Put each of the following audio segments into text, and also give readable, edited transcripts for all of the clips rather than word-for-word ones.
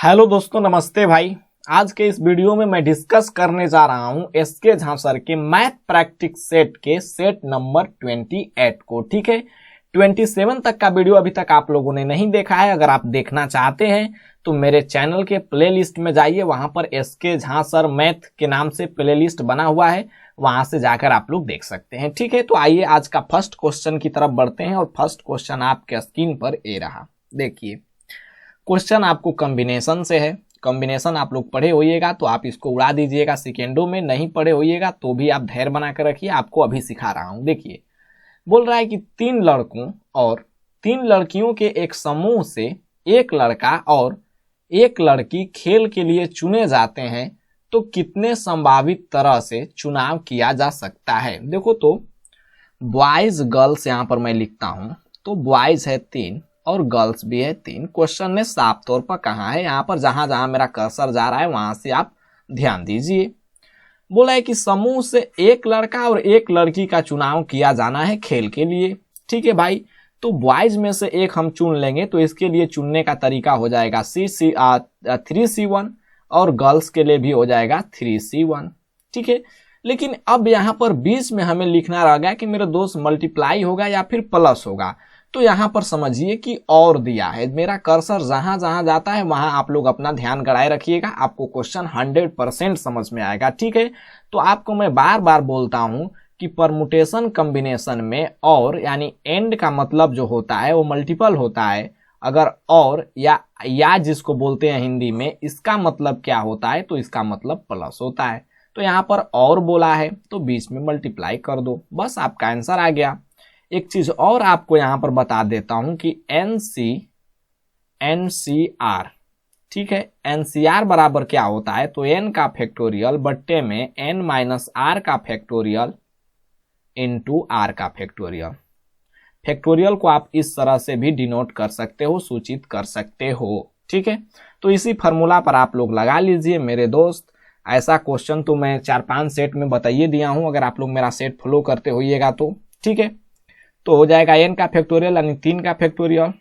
Hello दोस्तों, नमस्ते भाई। आज के इस वीडियो में मैं डिस्कस करने जा रहा हूं एसके झां सर के मैथ प्रैक्टिस सेट के सेट नंबर 28 को। ठीक है, 27 तक का वीडियो अभी तक आप लोगों ने नहीं देखा है। अगर आप देखना चाहते हैं तो मेरे चैनल के प्लेलिस्ट में जाइए, वहां पर एसके झां सर मैथ के नाम से प्लेलिस्ट बना हुआ है, वहां से जाकर आप लोग देख सकते हैं। ठीक है, तो आइए आज का फर्स्ट क्वेश्चन की तरफ बढ़ते हैं और फर्स्ट क्वेश्चन आपके स्क्रीन पर ये रहा। देखिए, क्वेश्चन आपको कॉम्बिनेशन से है। कॉम्बिनेशन आप लोग पढ़े होइएगा तो आप इसको उड़ा दीजिएगा सेकेंडों में, नहीं पढ़े होइएगा तो भी आप धैर्य बना कर रखिए, आपको अभी सिखा रहा हूं। देखिए, बोल रहा है कि 3 लड़कों और 3 लड़कियों के एक समूह से एक लड़का और एक लड़की खेल के लिए चुने जाते हैं, तो कितने संभावित तरह से चुनाव किया जा सकता है। देखो, तो बॉयज गर्ल्स यहां पर मैं लिखता हूं, तो बॉयज है 3 और गर्ल्स भी है 3। क्वेश्चन ने साफ तौर पर कहा है, यहां पर जहां जहां मेरा कर्सर जा रहा है वहां से आप ध्यान दीजिए। बोला है कि समूह से एक लड़का और एक लड़की का चुनाव किया जाना है खेल के लिए। ठीक है भाई, तो बॉयज में से एक हम चुन लेंगे, तो इसके लिए चुनने का तरीका हो जाएगा 3C1 और गर्ल्स के लिए भी हो जाएगा 3C1। ठीक है, लेकिन अब यहां पर बीच में हमें लिखना रह गया कि मेरे दोस्त मल्टीप्लाई होगा या फिर प्लस होगा। तो यहां पर समझिए कि और दिया है, मेरा कर्सर जहां जहां जाता है वहां आप लोग अपना ध्यान गड़ाए रखिएगा, आपको क्वेश्चन 100% समझ में आएगा। ठीक है, तो आपको मैं बार बार बोलता हूं कि परमुटेशन कॉम्बिनेशन में और यानी एंड का मतलब जो होता है वो मल्टीपल होता है। अगर और या जिसको बोलते हैं हिंदी में, इसका मतलब क्या होता है, तो इसका मतलब प्लस होता है। तो यहाँ पर और बोला है तो बीच में मल्टीप्लाई कर दो, बस आपका आंसर आ गया। एक चीज और आपको यहां पर बता देता हूं कि NCR, ठीक है, NCR बराबर क्या होता है, तो n का फैक्टोरियल बट्टे में n माइनस r का फैक्टोरियल इंटू r का फैक्टोरियल। फैक्टोरियल को आप इस तरह से भी डिनोट कर सकते हो, सूचित कर सकते हो। ठीक है, तो इसी फॉर्मूला पर आप लोग लगा लीजिए मेरे दोस्त। ऐसा क्वेश्चन तो मैं 4-5 सेट में बताइए दिया हूं, अगर आप लोग मेरा सेट फॉलो करते होइएगा तो। ठीक है, तो हो जाएगा n का फैक्टोरियल यानी 3 का फैक्टोरियल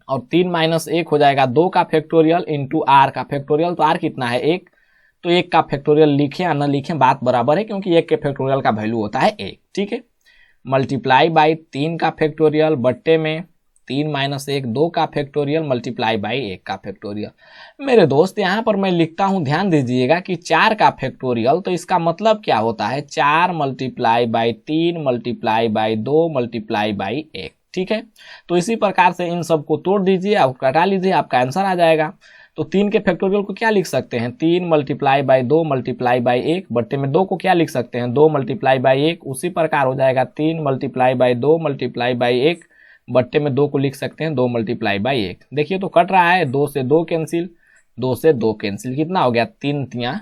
और 3 माइनस 1 हो जाएगा 2 का फैक्टोरियल इंटू r का फैक्टोरियल। तो r कितना है 1, तो 1 का फैक्टोरियल लिखें या न लिखें बात बराबर है, क्योंकि 1 के फैक्टोरियल का वैल्यू होता है 1। ठीक है, मल्टीप्लाई बाई 3 का फैक्टोरियल बट्टे में 3 माइनस 1 2 का फैक्टोरियल मल्टीप्लाई बाई 1 का फैक्टोरियल। मेरे दोस्त यहाँ पर मैं लिखता हूँ, ध्यान दीजिएगा कि 4 का फैक्टोरियल, तो इसका मतलब क्या होता है 4 multiply by 3 multiply by 2 multiply by 1। ठीक है, तो इसी प्रकार से इन सब को तोड़ दीजिए और घटा लीजिए, आपका आंसर आ जाएगा। तो 3 के फैक्टोरियल को क्या लिख सकते हैं, 3 मल्टीप्लाई बाई 2 मल्टीप्लाई बाई 1 बट्टे में 2 को क्या लिख सकते हैं, 2 मल्टीप्लाई बाई 1। उसी प्रकार हो जाएगा 3 मल्टीप्लाई बाई 2 मल्टीप्लाई बाई 1 बट्टे में 2 को लिख सकते हैं 2 मल्टीप्लाई बाई 1। देखिए तो कट रहा है, 2 से 2 कैंसिल, 2 से 2 कैंसिल, कितना हो गया 3 तिया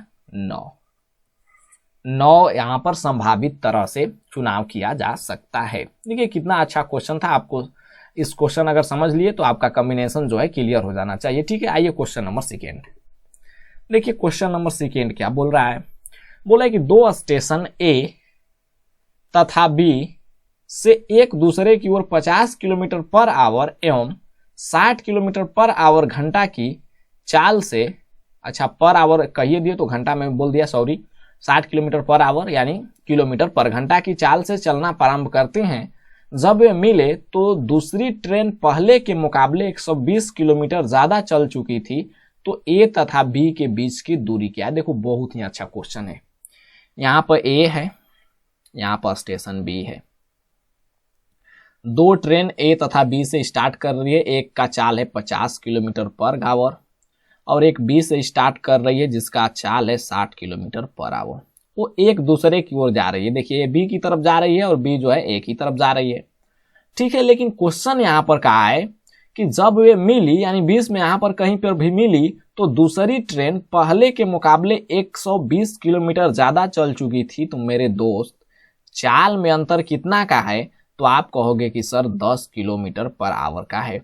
9 यहाँ पर संभावित तरह से चुनाव किया जा सकता है। देखिए कितना अच्छा क्वेश्चन था, आपको इस क्वेश्चन अगर समझ लिए तो आपका कॉम्बिनेशन जो है क्लियर हो जाना चाहिए। ठीक है, आइए क्वेश्चन नंबर सेकेंड। देखिए क्वेश्चन नंबर सेकेंड क्या बोल रहा है, बोला है कि 2 स्टेशन A तथा B से एक दूसरे की ओर 50 किलोमीटर पर आवर एवं 60 किलोमीटर पर आवर घंटा की चाल से, अच्छा पर आवर कहिए दिए तो घंटा में बोल दिया, सॉरी, 60 किलोमीटर पर आवर यानी किलोमीटर पर घंटा की चाल से चलना प्रारंभ करते हैं। जब वे मिले तो दूसरी ट्रेन पहले के मुकाबले 120 किलोमीटर ज्यादा चल चुकी थी, तो A तथा B के बीच की दूरी क्या है। देखो बहुत ही अच्छा क्वेश्चन है, यहाँ पर A है, यहाँ पर स्टेशन B है, 2 ट्रेन A तथा B से स्टार्ट कर रही है, एक का चाल है 50 किलोमीटर पर आवर और एक B से स्टार्ट कर रही है जिसका चाल है 60 किलोमीटर पर आवर। वो एक दूसरे की ओर जा रही है, देखिए B की तरफ जा रही है और B जो है A की तरफ जा रही है। ठीक है, लेकिन क्वेश्चन यहाँ पर कहा है कि जब वे मिली, यानी बीच में यहाँ पर कहीं पर भी मिली, तो दूसरी ट्रेन पहले के मुकाबले 120 किलोमीटर ज्यादा चल चुकी थी। तो मेरे दोस्त चाल में अंतर कितना का है, तो आप कहोगे कि सर 10 किलोमीटर पर आवर का है।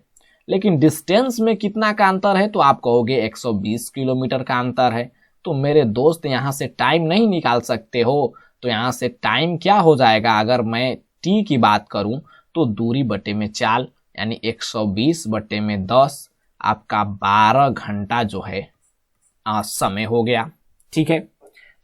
लेकिन डिस्टेंस में कितना का अंतर है, तो आप कहोगे 120 किलोमीटर का अंतर है। तो मेरे दोस्त यहाँ से टाइम नहीं निकाल सकते हो, तो यहाँ से टाइम क्या हो जाएगा, अगर मैं t की बात करूं तो दूरी बटे में चाल यानी 120 बटे में 10 आपका 12 घंटा जो है समय हो गया। ठीक है,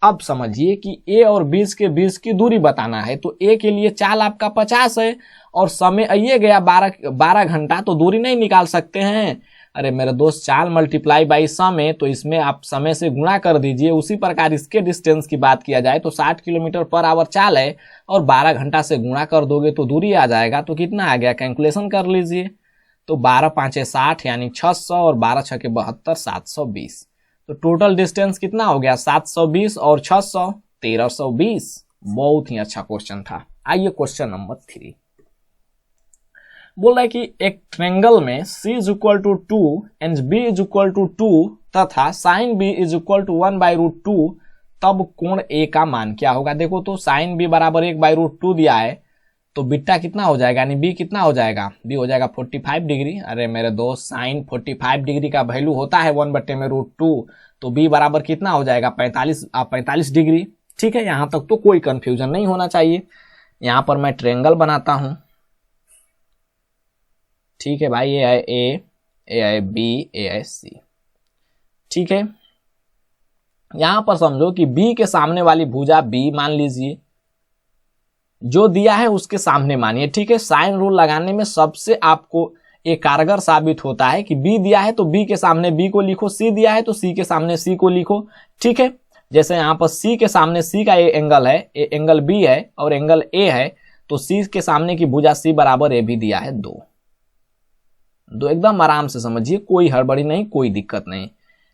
अब समझिए कि ए और 20 के बीच की दूरी बताना है, तो ए के लिए चाल आपका 50 है और समय आइए गया 12 घंटा, तो दूरी नहीं निकाल सकते हैं। अरे मेरे दोस्त, चाल मल्टीप्लाई बाई समय, तो इसमें आप समय से गुणा कर दीजिए। उसी प्रकार इसके डिस्टेंस की बात किया जाए तो 60 किलोमीटर पर आवर चाल है और 12 घंटा से गुणा कर दोगे तो दूरी आ जाएगा। तो कितना आ गया, कैलकुलेशन कर लीजिए। तो 12 5 60 यानी 600 और 12 6 72 720। तो टोटल डिस्टेंस कितना हो गया, 720 और 600 1320। बहुत ही अच्छा क्वेश्चन था। आइए क्वेश्चन नंबर 3 बोल रहा है कि एक ट्रायंगल में C is equal to 2 and B is equal to 2 तथा sine B is equal to 1/√2, तब कोण A का मान क्या होगा। देखो तो साइन B बराबर 1/√2 दिया है, तो बीटा कितना हो जाएगा, यानी B कितना हो जाएगा, B हो जाएगा 45 डिग्री। अरे मेरे दोस्त, साइन 45 डिग्री का वैल्यू होता है 1/√2, तो B बराबर कितना हो जाएगा 45 डिग्री। ठीक है, यहां तक तो कोई कंफ्यूजन नहीं होना चाहिए। यहां पर मैं ट्रायंगल बनाता हूं। ठीक है भाई, ये है A, ये है B, ये है C। ठीक है, यहां पर समझो कि B के सामने वाली भुजा B मान लीजिए, जो दिया है उसके सामने मानिए। ठीक है, साइन रूल लगाने में सबसे आपको एक कारगर साबित होता है कि B दिया है तो B के सामने B को लिखो, C दिया है तो C के सामने C को लिखो। ठीक है, जैसे यहाँ पर C के सामने C का एंगल है, एंगल B है और एंगल A है, तो C के सामने की भुजा C बराबर A भी दिया है 2। एकदम आराम से समझिए, कोई हड़बड़ी नहीं, कोई दिक्कत नहीं।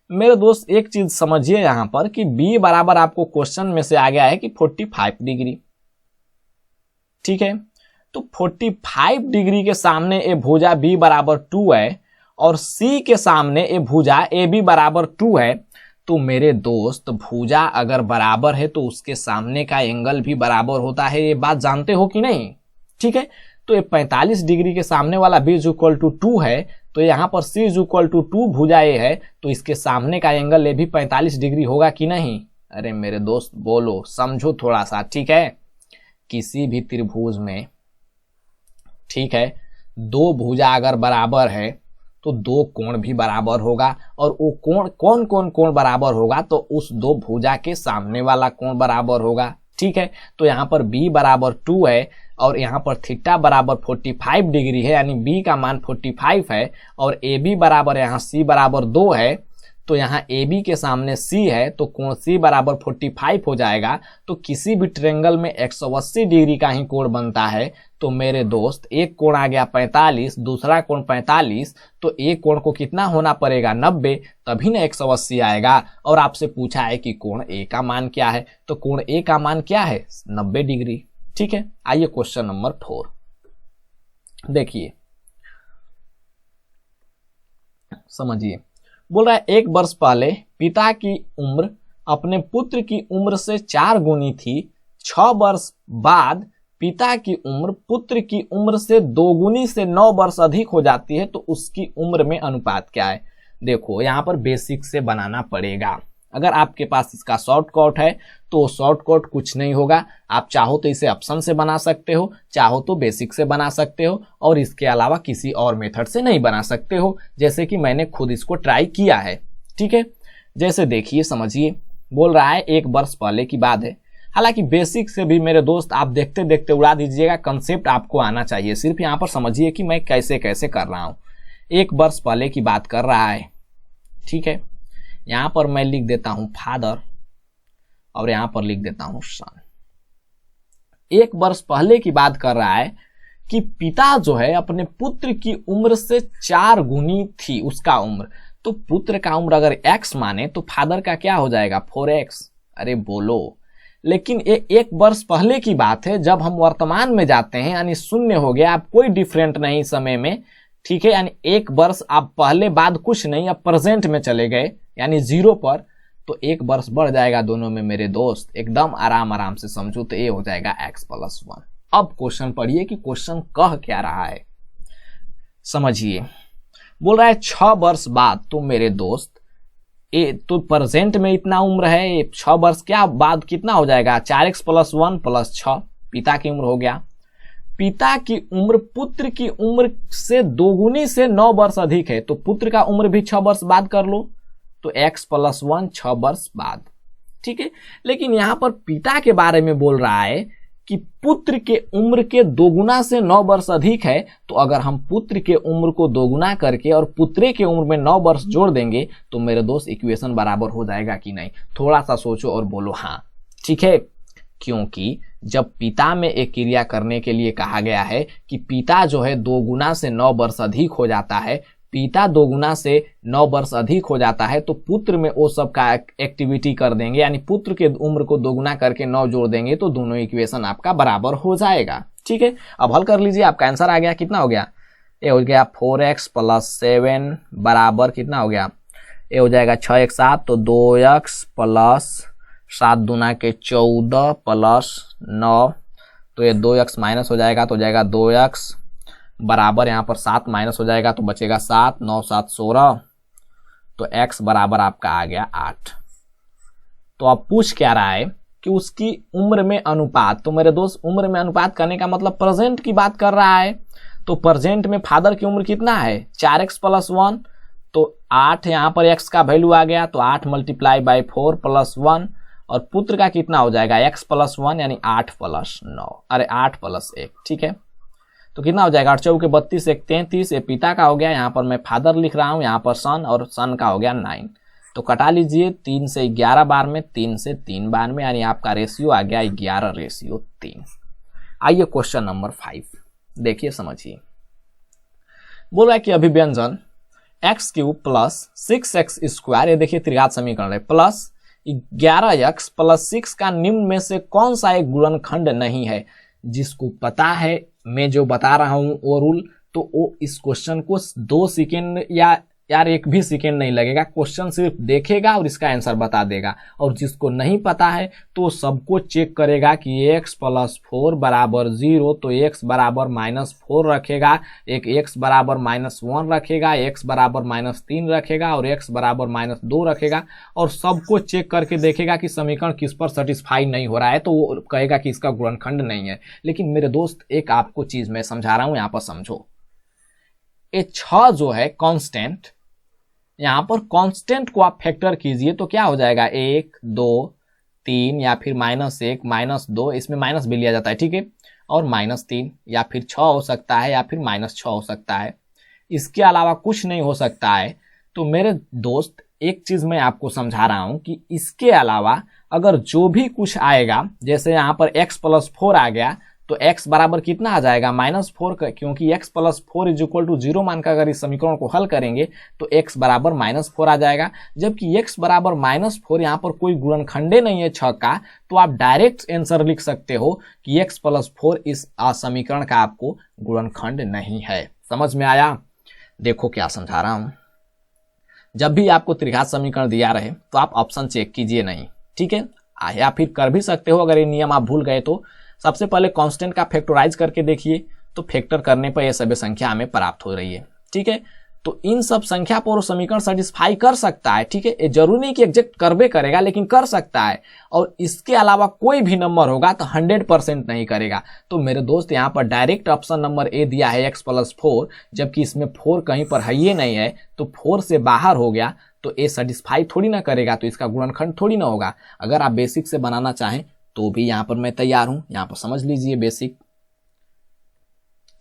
मेरे दोस्त एक चीज समझिए यहां पर कि B बराबर आपको क्वेश्चन में से आ गया है कि 45 डिग्री। ठीक है, तो 45 डिग्री के सामने ए भुजा B बराबर 2 है और C के सामने ए भुजा AB बराबर 2 है। तो मेरे दोस्त, भुजा अगर बराबर है तो उसके सामने का एंगल भी बराबर होता है, ये बात जानते हो कि नहीं। ठीक है, तो ये 45 डिग्री के सामने वाला B इज इक्वल टू 2 है, तो यहाँ पर C इज इक्वल टू 2 भुजा ए है, तो इसके सामने का एंगल ये भी 45 डिग्री होगा कि नहीं। अरे मेरे दोस्त बोलो, समझो थोड़ा सा। ठीक है, किसी भी त्रिभुज में, ठीक है, दो भुजा अगर बराबर है तो दो कोण भी बराबर होगा, और वो कोण कौन कौन कोण बराबर होगा, तो उस दो भुजा के सामने वाला कोण बराबर होगा। ठीक है, तो यहाँ पर B बराबर 2 है और यहाँ पर थीटा बराबर 45 डिग्री है, यानी B का मान 45 है, और AB बराबर यहाँ C बराबर 2 है, तो यहाँ AB के सामने C है, तो कोण C बराबर 45 हो जाएगा। तो किसी भी ट्रायंगल में 180 डिग्री का ही कोण बनता है। तो मेरे दोस्त, एक कोण आ गया 45, दूसरा कोण 45, तो एक कोण को कितना होना पड़ेगा 90, तभी ना 180 आएगा। और आपसे पूछा है कि कोण A का मान क्या है, तो कोण A का मान क्या है 90 डिग्री। ठीक है, आइए क्वेश्चन नंबर 4 देखिए, समझिए। बोल रहा है, एक वर्ष पहले पिता की उम्र अपने पुत्र की उम्र से 4 गुनी थी। 6 वर्ष बाद पिता की उम्र पुत्र की उम्र से 2 गुनी से 9 वर्ष अधिक हो जाती है, तो उसकी उम्र में अनुपात क्या है। देखो, यहाँ पर बेसिक से बनाना पड़ेगा। अगर आपके पास इसका शॉर्टकट है तो शॉर्टकट कुछ नहीं होगा। आप चाहो तो इसे ऑप्शन से बना सकते हो, चाहो तो बेसिक से बना सकते हो, और इसके अलावा किसी और मेथड से नहीं बना सकते हो, जैसे कि मैंने खुद इसको ट्राई किया है। ठीक है, जैसे देखिए, समझिए। बोल रहा है 1 वर्ष पहले की बात है। हालांकि बेसिक से भी मेरे दोस्त आप देखते देखते उड़ा दीजिएगा, कंसेप्ट आपको आना चाहिए। सिर्फ यहाँ पर समझिए कि मैं कैसे कैसे कर रहा हूं। 1 वर्ष पहले की बात कर रहा है। ठीक है, यहां पर मैं लिख देता हूं फादर और यहां पर लिख देता हूं सन। 1 वर्ष पहले की बात कर रहा है कि पिता जो है अपने पुत्र की उम्र से 4 गुनी थी उसका उम्र। तो पुत्र का उम्र अगर x माने तो फादर का क्या हो जाएगा 4x। अरे बोलो, लेकिन ये 1 वर्ष पहले की बात है। जब हम वर्तमान में जाते हैं यानी शून्य हो गया, आप कोई डिफरेंट नहीं समय में। ठीक है, यानी 1 वर्ष आप पहले बाद कुछ नहीं, अब प्रेजेंट में चले गए यानी 0 पर, तो 1 वर्ष बढ़ जाएगा दोनों में मेरे दोस्त। एकदम आराम से समझो, तो ये हो जाएगा x + 1। अब क्वेश्चन पढ़िए कि क्वेश्चन कह क्या रहा है, समझिए। बोल रहा है 6 वर्ष बाद, तो मेरे दोस्त ए तो प्रेजेंट में इतना उम्र है, 6 वर्ष क्या बाद कितना हो जाएगा 4x + 1 + 6, पिता की उम्र हो गया। पिता की उम्र पुत्र की उम्र से दोगुनी से 9 वर्ष अधिक है, तो पुत्र का उम्र भी 6 वर्ष बाद कर लो, तो x + 1 6 वर्ष बाद। ठीक है, लेकिन यहां पर पिता के बारे में बोल रहा है कि पुत्र के उम्र के दोगुना से 9 वर्ष अधिक है, तो अगर हम पुत्र के उम्र को दोगुना करके और पुत्रे के उम्र में 9 वर्ष जोड़ देंगे तो मेरे दोस्त इक्वेशन बराबर हो जाएगा कि नहीं? थोड़ा सा सोचो और बोलो हाँ। ठीक है, क्योंकि जब पिता में एक क्रिया करने के लिए कहा गया है कि पिता जो है 2 गुना से 9 वर्ष अधिक हो जाता है, पिता 2 गुना से 9 वर्ष अधिक हो जाता है, तो पुत्र में वो सब का एक्टिविटी कर देंगे, यानी पुत्र के उम्र को 2 गुना करके 9 जोड़ देंगे तो दोनों इक्वेशन आपका बराबर हो जाएगा। ठीक है, अब हल कर लीजिए, आपका आंसर आ गया। कितना हो गया? ये हो गया 4x + 7 बराबर कितना हो गया? ये हो जाएगा 6 × 7, तो 2x + 7 दूना के 14 + 9, तो ये 2x माइनस हो जाएगा, तो हो जाएगा 2x बराबर यहाँ पर 7 माइनस हो जाएगा तो बचेगा 7, 9 × 7 = 16, तो x बराबर आपका आ गया 8। तो अब पूछ क्या रहा है कि उसकी उम्र में अनुपात। तो मेरे दोस्त उम्र में अनुपात करने का मतलब प्रेजेंट की बात कर रहा है, तो प्रेजेंट में फादर की उम्र कितना है? 4x + 1, तो 8 यहाँ पर x का वैल्यू आ गया, तो 8 × 4 + 1, और पुत्र का कितना हो जाएगा? x + 1 यानी 8 + 9, अरे 8 + 1। ठीक है, तो कितना हो जाएगा? 8 × 4 = 32, 1 × 33, ये पिता का हो गया, यहाँ पर मैं फादर लिख रहा हूँ, यहाँ पर सन, और सन का हो गया 9। तो कटा लीजिए, 3 से 11 बार में, 3 से 3 बार में, यानी आपका रेशियो आ गया 11:3। आइए क्वेश्चन नंबर 5 देखिए, समझिए। बोल रहा है कि अभिव्यंजन x³ + 6x², ये देखिए त्रिघात समीकरण है, प्लस 11x + 6 का निम्न में से कौन सा एक गुणनखंड नहीं है? जिसको पता है मैं जो बता रहा हूं वो रूल, तो वो इस क्वेश्चन को 2 सेकेंड या यार 1 भी सेकेंड नहीं लगेगा, क्वेश्चन सिर्फ देखेगा और इसका आंसर बता देगा। और जिसको नहीं पता है तो सबको चेक करेगा कि x + 4 = 0, तो x बराबर -4 रखेगा, एक x बराबर -1 रखेगा, x बराबर -3 रखेगा, और x बराबर -2 रखेगा, और सबको चेक करके देखेगा कि समीकरण किस पर सेटिस्फाई नहीं हो रहा है, तो वो कहेगा कि इसका गुणनखंड नहीं है। लेकिन मेरे दोस्त एक आपको चीज मैं समझा रहा हूं, यहाँ पर समझो। ये 6 जो है कांस्टेंट, यहां पर कांस्टेंट को आप फैक्टर कीजिए तो क्या हो जाएगा? 1, 2, 3 या फिर -1, -2, इसमें माइनस भी लिया जाता है। ठीक है, और -3 या फिर 6 हो सकता है, या फिर -6 हो सकता है, इसके अलावा कुछ नहीं हो सकता है। तो मेरे दोस्त एक चीज मैं आपको समझा रहा हूं कि इसके अलावा अगर जो भी कुछ आएगा, जैसे यहां पर x + 4 आ गया, तो x बराबर कितना आ जाएगा? -4, क्योंकि x + 4 = 0 मानकर अगर इस समीकरण को हल करेंगे तो x बराबर -4 आ जाएगा। जबकि x बराबर -4 यहाँ पर कोई गुणनखंडे नहीं है 6 का, तो आप डायरेक्ट आंसर लिख सकते हो कि x + 4 इस समीकरण का आपको गुणनखंड नहीं है। समझ में आया? देखो क्या समझा रहा हूं। जब भी आपको त्रिघात समीकरण दिया रहे तो आप ऑप्शन चेक कीजिए नहीं। ठीक है, या फिर कर भी सकते हो अगर ये नियम आप भूल गए तो। सबसे पहले कांस्टेंट का फैक्टराइज करके देखिए, तो फैक्टर करने पर यह सभी संख्या हमें प्राप्त हो रही है। ठीक है, तो इन सब संख्या पर समीकरण सेटिस्फाई कर सकता है। ठीक है, ये जरूरी नहीं कि एग्जैक्ट करबे करेगा, लेकिन कर सकता है। और इसके अलावा कोई भी नंबर होगा तो 100% नहीं करेगा। तो मेरे दोस्त यहाँ पर डायरेक्ट ऑप्शन नंबर ए दिया है x + 4, जबकि इसमें 4 कहीं पर है ही नहीं है, तो 4 से बाहर हो गया, तो ए सेटिस्फाई थोड़ी ना करेगा, तो इसका गुणनखंड थोड़ी ना होगा। अगर आप बेसिक से बनाना चाहें तो भी यहाँ पर मैं तैयार हूं, यहाँ पर समझ लीजिए बेसिक।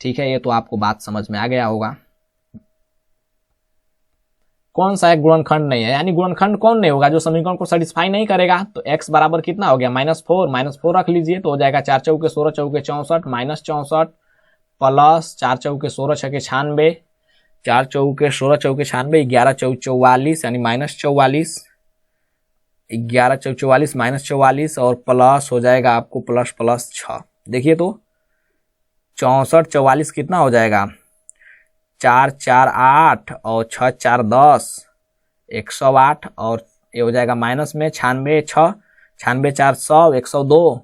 ठीक है, ये तो आपको बात समझ में आ गया होगा। कौन सा एक गुणनखंड नहीं है, यानी गुणनखंड कौन नहीं होगा? जो समीकरण को सेटिस्फाई नहीं करेगा। तो x बराबर कितना हो गया? -4 रख लीजिए, तो हो जाएगा 4 × 4 = 16, 4 × 64 -64 प्लस 4 × 4 = 16, 6 × 96, 4 × 4 = 16, 4 × 96, 11 × 4 = 44, यानी -44, 11 × 4 = 44 -44, और प्लस हो जाएगा आपको ++ 6। देखिए तो 64 44 कितना हो जाएगा? 4 4 8 और 6 4 10, 108, और ये हो जाएगा माइनस में 96 6, 96 4 100, 102,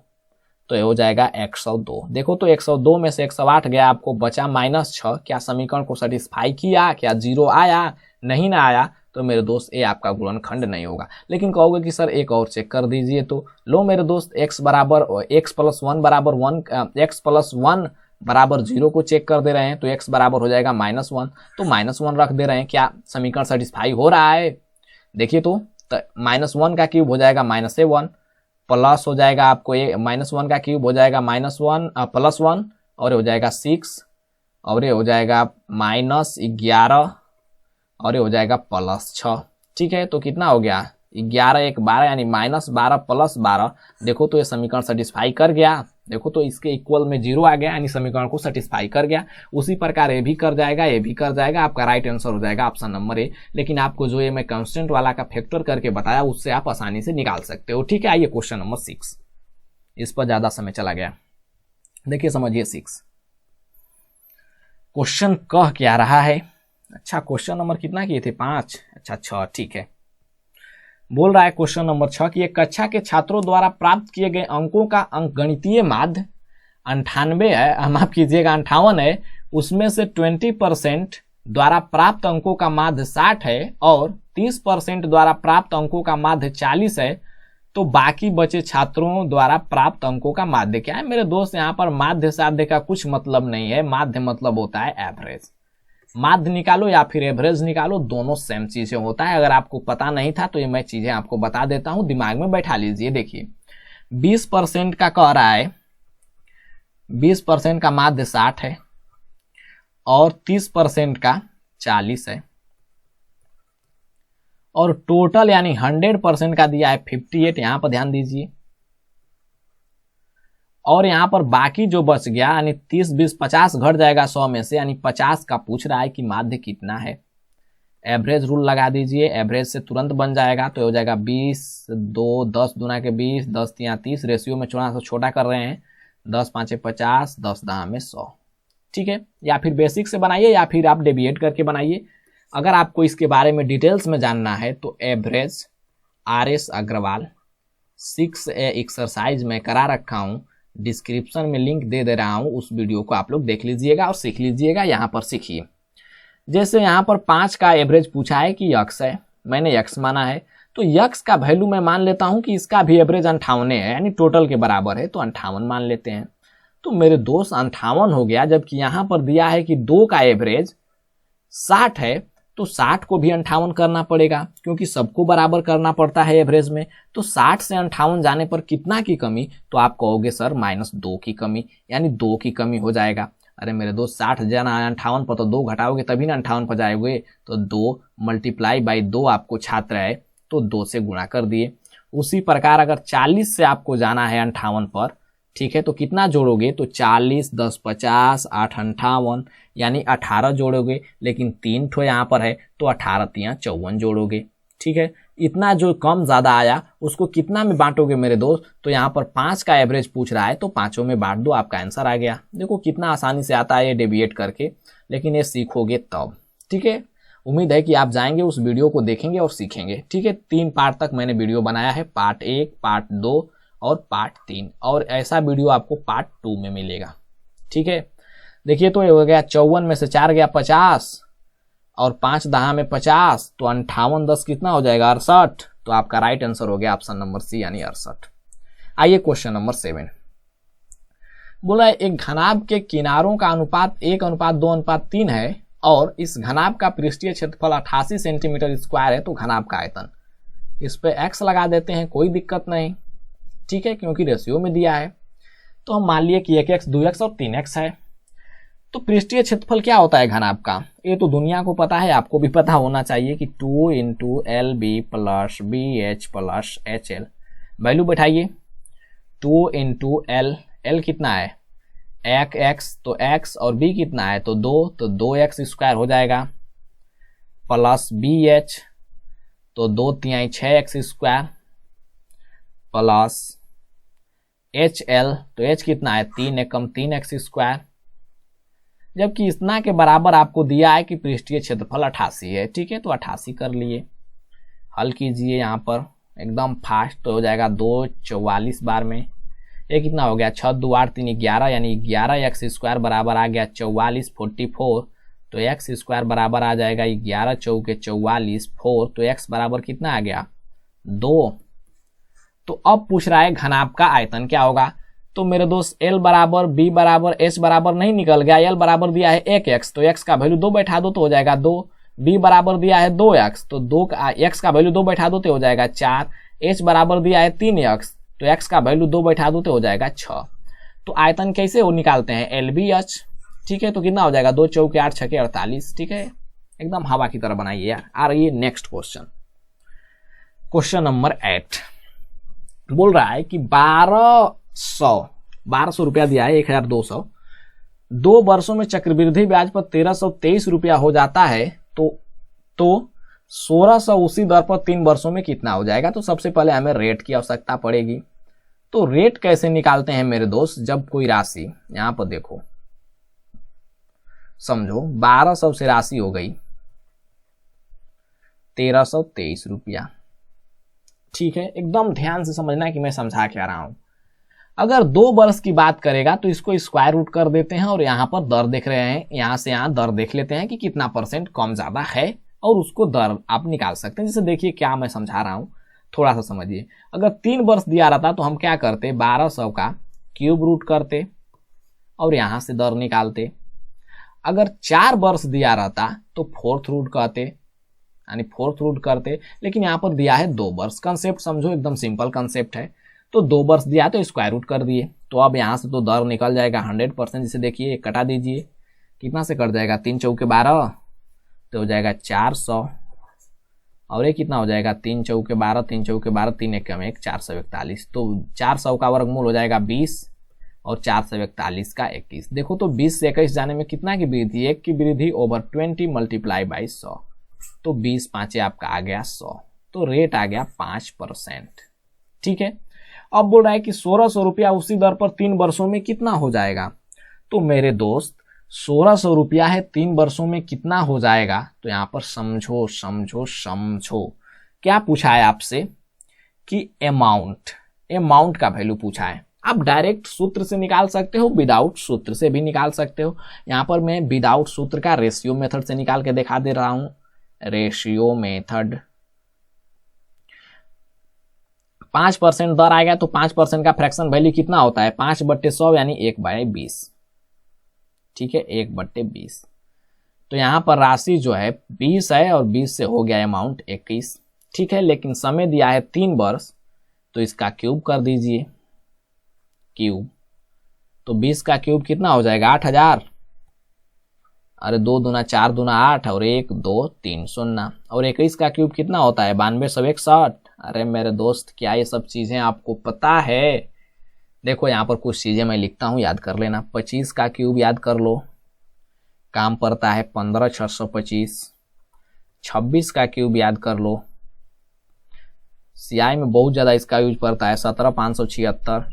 तो ये हो जाएगा 102। देखो तो 102 में से 108 गया, आपको बचा -6। क्या समीकरण को सेटिस्फाई किया? क्या 0 आया? नहीं ना आया, तो मेरे दोस्त ये आपका गुणनखंड नहीं होगा। लेकिन कहोगे कि सर एक और चेक कर दीजिए, तो लो मेरे दोस्त, x + 1 = 1, x + 1 बराबर 0 को चेक कर दे रहे हैं तो x बराबर हो जाएगा -1, तो -1 रख दे रहे हैं। क्या समीकरण सेटिस्फाई हो रहा है? देखिए तो -1 का क्यूब हो जाएगा -1 प्लस हो जाएगा आपको -1 का क्यूब हो जाएगा -1 +1 और ये हो जाएगा 6 और ये हो जाएगा -11 और ये हो जाएगा +6। ठीक है, तो कितना हो गया 11 1 12 यानी -12 + 12। देखो तो ये समीकरण सेटिस्फाई कर गया। देखो तो इसके इक्वल में 0 आ गया यानी समीकरण को सेटिस्फाई कर गया। उसी प्रकार ये भी कर जाएगा, ये भी कर जाएगा। आपका राइट आंसर हो जाएगा ऑप्शन नंबर ए। लेकिन आपको जो ये मैं कांस्टेंट वाला का फैक्टर करके बताया उससे आप आसानी से निकाल सकते हो। ठीक है, आइए क्वेश्चन नंबर 6। इस पर ज्यादा समय चला गया। देखिए समझिए 6 क्वेश्चन कह क्या रहा है। अच्छा, क्वेश्चन नंबर कितना किए थे 5, अच्छा 6। ठीक है, बोल रहा है क्वेश्चन नंबर 6 कि एक कक्षा के छात्रों द्वारा प्राप्त किए गए अंकों का अंकगणितीय माध्य 98 है, माफ कीजिएगा 58 है, उसमें से 20% द्वारा प्राप्त अंकों का माध्य 60 है और 30% द्वारा प्राप्त अंकों का माध्य 40 है, तो बाकी बचे छात्रों द्वारा प्राप्त अंकों का माध्य क्या है? मेरे दोस्त, यहाँ पर माध्य साध्य का कुछ मतलब नहीं है। माध्य मतलब होता है एवरेज। माध्य निकालो या फिर एवरेज निकालो, दोनों सेम चीजें होता है। अगर आपको पता नहीं था तो ये मैं चीजें आपको बता देता हूं, दिमाग में बैठा लीजिए। देखिए 20% का कह रहा है, 20% का माध्य 60 है और 30% का 40 है और टोटल यानी 100% का दिया है 58। यहां पर ध्यान दीजिए। और यहां पर बाकी जो बच गया यानी 30 20 50 घट जाएगा 100 में से, यानी 50 का पूछ रहा है कि माध्य कितना है। एवरेज रूल लगा दीजिए, एवरेज से तुरंत बन जाएगा। तो हो जाएगा 20 2 10 दूना के 20 10 3 30, रेशियो में थोड़ा सा छोटा कर रहे हैं, 10 5 50 10 10 में 100। ठीक है, या फिर बेसिक से बनाइए या फिर आप डेविएट करके बनाइए। अगर आपको इसके बारे में डिटेल्स में जानना है तो average RS Agarwal 6A exercise में करा रखा हूं, डिस्क्रिप्शन में लिंक दे दे रहा हूं, उस वीडियो को आप लोग देख लीजिएगा और सीख लीजिएगा। यहां पर सीखिए। जैसे यहां पर 5 का एवरेज पूछा है कि x है, मैंने x माना है, तो x का वैल्यू मैं मान लेता हूं कि इसका भी एवरेज 58 है यानी टोटल के बराबर है, तो 58 मान लेते हैं। तो मेरे दोस्त 58 हो गया, जबकि यहां पर दिया है कि 2 का एवरेज 60 है, तो 60 को भी 58 करना पड़ेगा क्योंकि सबको बराबर करना पड़ता है एवरेज में। तो 60 से 58 जाने पर कितना की कमी? तो आप कहोगे सर -2 की कमी, यानी 2 की कमी हो जाएगा। अरे मेरे दोस्त 60 जाना 58 पर तो 2 घटाओगे तभी ना 58 पर जाओगे। तो 2 × 2 आपको छात्र है तो 2 से गुणा कर दिए। उसी प्रकार अगर 40 से आपको जाना है 58 पर, ठीक है, तो कितना जोड़ोगे? तो 40 10 50 8 58 यानी 18 जोड़ोगे, लेकिन 3 ठो यहाँ पर है तो 18 3 54 जोड़ोगे। ठीक है, इतना जो कम ज्यादा आया उसको कितना में बांटोगे मेरे दोस्त? तो यहाँ पर 5 का एवरेज पूछ रहा है तो 5 में बांट दो, आपका आंसर आ गया। देखो कितना आसानी से आता है ये डेविएट करके, लेकिन ये सीखोगे तब। ठीक है, उम्मीद है कि आप जाएंगे उस वीडियो को देखेंगे और सीखेंगे। ठीक है, 3 पार्ट तक मैंने वीडियो बनाया है, पार्ट 1 पार्ट 2 और पार्ट 3, और ऐसा वीडियो आपको पार्ट 2 में मिलेगा। ठीक है, देखिए तो ये हो गया 54 में से 4 गया 50 और 5 10 में 50, तो 58 10 कितना हो जाएगा 68। तो आपका राइट आंसर हो गया ऑप्शन नंबर सी यानी 68। आइए क्वेश्चन नंबर 7। बोला एक घनाभ के किनारों का अनुपात 1:2:3 है और इस घनाभ का पृष्ठीय क्षेत्रफल 88 सेंटीमीटर स्क्वायर है, तो घनाभ का आयतन। इस पे x लगा देते हैं, कोई दिक्कत नहीं। ठीक है, क्योंकि रेशियो में दिया है। तो हम मान लिए कि 1x 2x और 3x है। तो पृष्ठीय क्षेत्रफल क्या होता है घनाभ का? ये तो दुनिया को पता है, आपको भी पता होना चाहिए कि 2 × LB + BH + HL। वैल्यू बैठाइए, 2 × L, L कितना है 1x, तो x और b कितना है तो 2, तो 2x² हो जाएगा, प्लस BH तो 2 3 6x² प्लस HL, तो h कितना है 3 एकम 3x²। जबकि इतना के बराबर आपको दिया है कि पृष्ठीय क्षेत्रफल 88 है। ठीक है, तो 88 कर लिए। हल कीजिए यहाँ पर एकदम फास्ट, तो हो जाएगा 2 44 बार में। ये कितना हो गया 6 2 8 3 11 यानी 11x² बराबर आ गया 44 44। तो x² बराबर आ जाएगा 11 चौके 44 4, तो x बराबर कितना आ गया 2। तो अब पूछ रहा है घनाभ का आयतन क्या होगा? तो मेरे दोस्त एल बराबर बी बराबर एच बराबर नहीं निकल गया, एल बराबर दिया है 1x तो x का वैल्यू 2 बैठा दो तो हो जाएगा 2, बी बराबर दिया है 2x तो 2 x का वैल्यू 2 बैठा दो तो हो जाएगा 4, h बराबर दिया है 3x तो x का वैल्यू 2 बैठा दो तो हो जाएगा 6। तो आयतन कैसे वो निकालते हैं, LBH। ठीक है, तो कितना हो जाएगा 2 चौके 8 छके 48। ठीक है, एकदम हवा की तरह बनाइए यार। आ रही है नेक्स्ट क्वेश्चन, क्वेश्चन नंबर 8 बोल रहा है कि 1200 रुपया दिया है, 1200, 2 वर्षों में चक्रवृद्धि ब्याज पर 1323 रुपया हो जाता है तो 1600 उसी दर पर 3 वर्षों में कितना हो जाएगा। तो सबसे पहले हमें रेट की आवश्यकता पड़ेगी। तो रेट कैसे निकालते हैं मेरे दोस्त, जब कोई राशि यहां पर देखो समझो 1200 से राशि हो गई 1323 रुपया। ठीक है, एकदम ध्यान से समझना है कि मैं समझा क्या रहा हूं। अगर 2 वर्ष की बात करेगा तो इसको स्क्वायर रूट कर देते हैं और यहां पर दर देख रहे हैं, यहां से यहां दर देख लेते हैं कि कितना परसेंट कम ज्यादा है और उसको दर आप निकाल सकते हैं। जैसे देखिए क्या मैं समझा रहा हूं, थोड़ा सा समझिए। अगर 3 वर्ष दिया रहता तो हम क्या करते, 1200 का क्यूब रूट करते और यहां से दर निकालते। अगर 4 वर्ष दिया रहता तो 4th रूट कहते, यानी 4th रूट करते, लेकिन यहां पर दिया है 2 वर्ष। कंसेप्ट समझो, एकदम सिंपल कंसेप्ट है। तो 2 वर्ष दिया तो स्क्वायर रूट कर दिए, तो अब यहां से तो दर निकल जाएगा 100%। जिसे देखिए कटा दीजिए, कितना से कट जाएगा, 3 चौके 12 तो हो जाएगा 400 और ये कितना हो जाएगा 3 चौके 12, 3 चौके 12, 3 एक कम 1 441। तो 400 का वर्गमूल हो जाएगा 20 और 441 का 21। देखो तो 20 से 21 जाने में कितना की वृद्धि, 1 की वृद्धि ओवर 20 मल्टीप्लाई बाई 100, तो 20 5 आपका आ गया 100, तो रेट आ गया 5%। ठीक है, अब बोल रहा है कि 1600 रुपया उसी दर पर 3 वर्षों में कितना हो जाएगा। तो मेरे दोस्त 1600 रुपया है, 3 वर्षों में कितना हो जाएगा। तो यहां पर समझो समझो समझो, क्या पूछा है आपसे कि अमाउंट का वैल्यू पूछा है। आप डायरेक्ट सूत्र से निकाल सकते हो, विदाउट सूत्र से भी निकाल सकते हो। यहां पर मैं विदाउट सूत्र का रेशियो मेथड से निकाल के दिखा दे रहा हूं। रेशियो मेथड 5% दर आएगा तो 5% का फ्रैक्शन वैल्यू कितना होता है, 5/100 यानी 1/20। ठीक है, 1/20। तो यहां पर राशि जो है 20 है और 20 से हो गया अमाउंट 21। ठीक है, लेकिन समय दिया है 3 वर्ष, तो इसका क्यूब कर दीजिए, क्यूब। तो 20 का क्यूब कितना हो जाएगा 8000, अरे 2 दूना 4 दूना 8 और 1 2 3 0। और 21 का क्यूब कितना होता है 9261। अरे मेरे दोस्त क्या ये सब चीजें आपको पता है। देखो यहां पर कुछ चीजें मैं लिखता हूं, याद कर लेना। 25 का क्यूब याद कर लो, काम पड़ता है 15625। 26 का क्यूब याद कर लो, सीआई में बहुत ज्यादा इसका यूज पड़ता है 17576।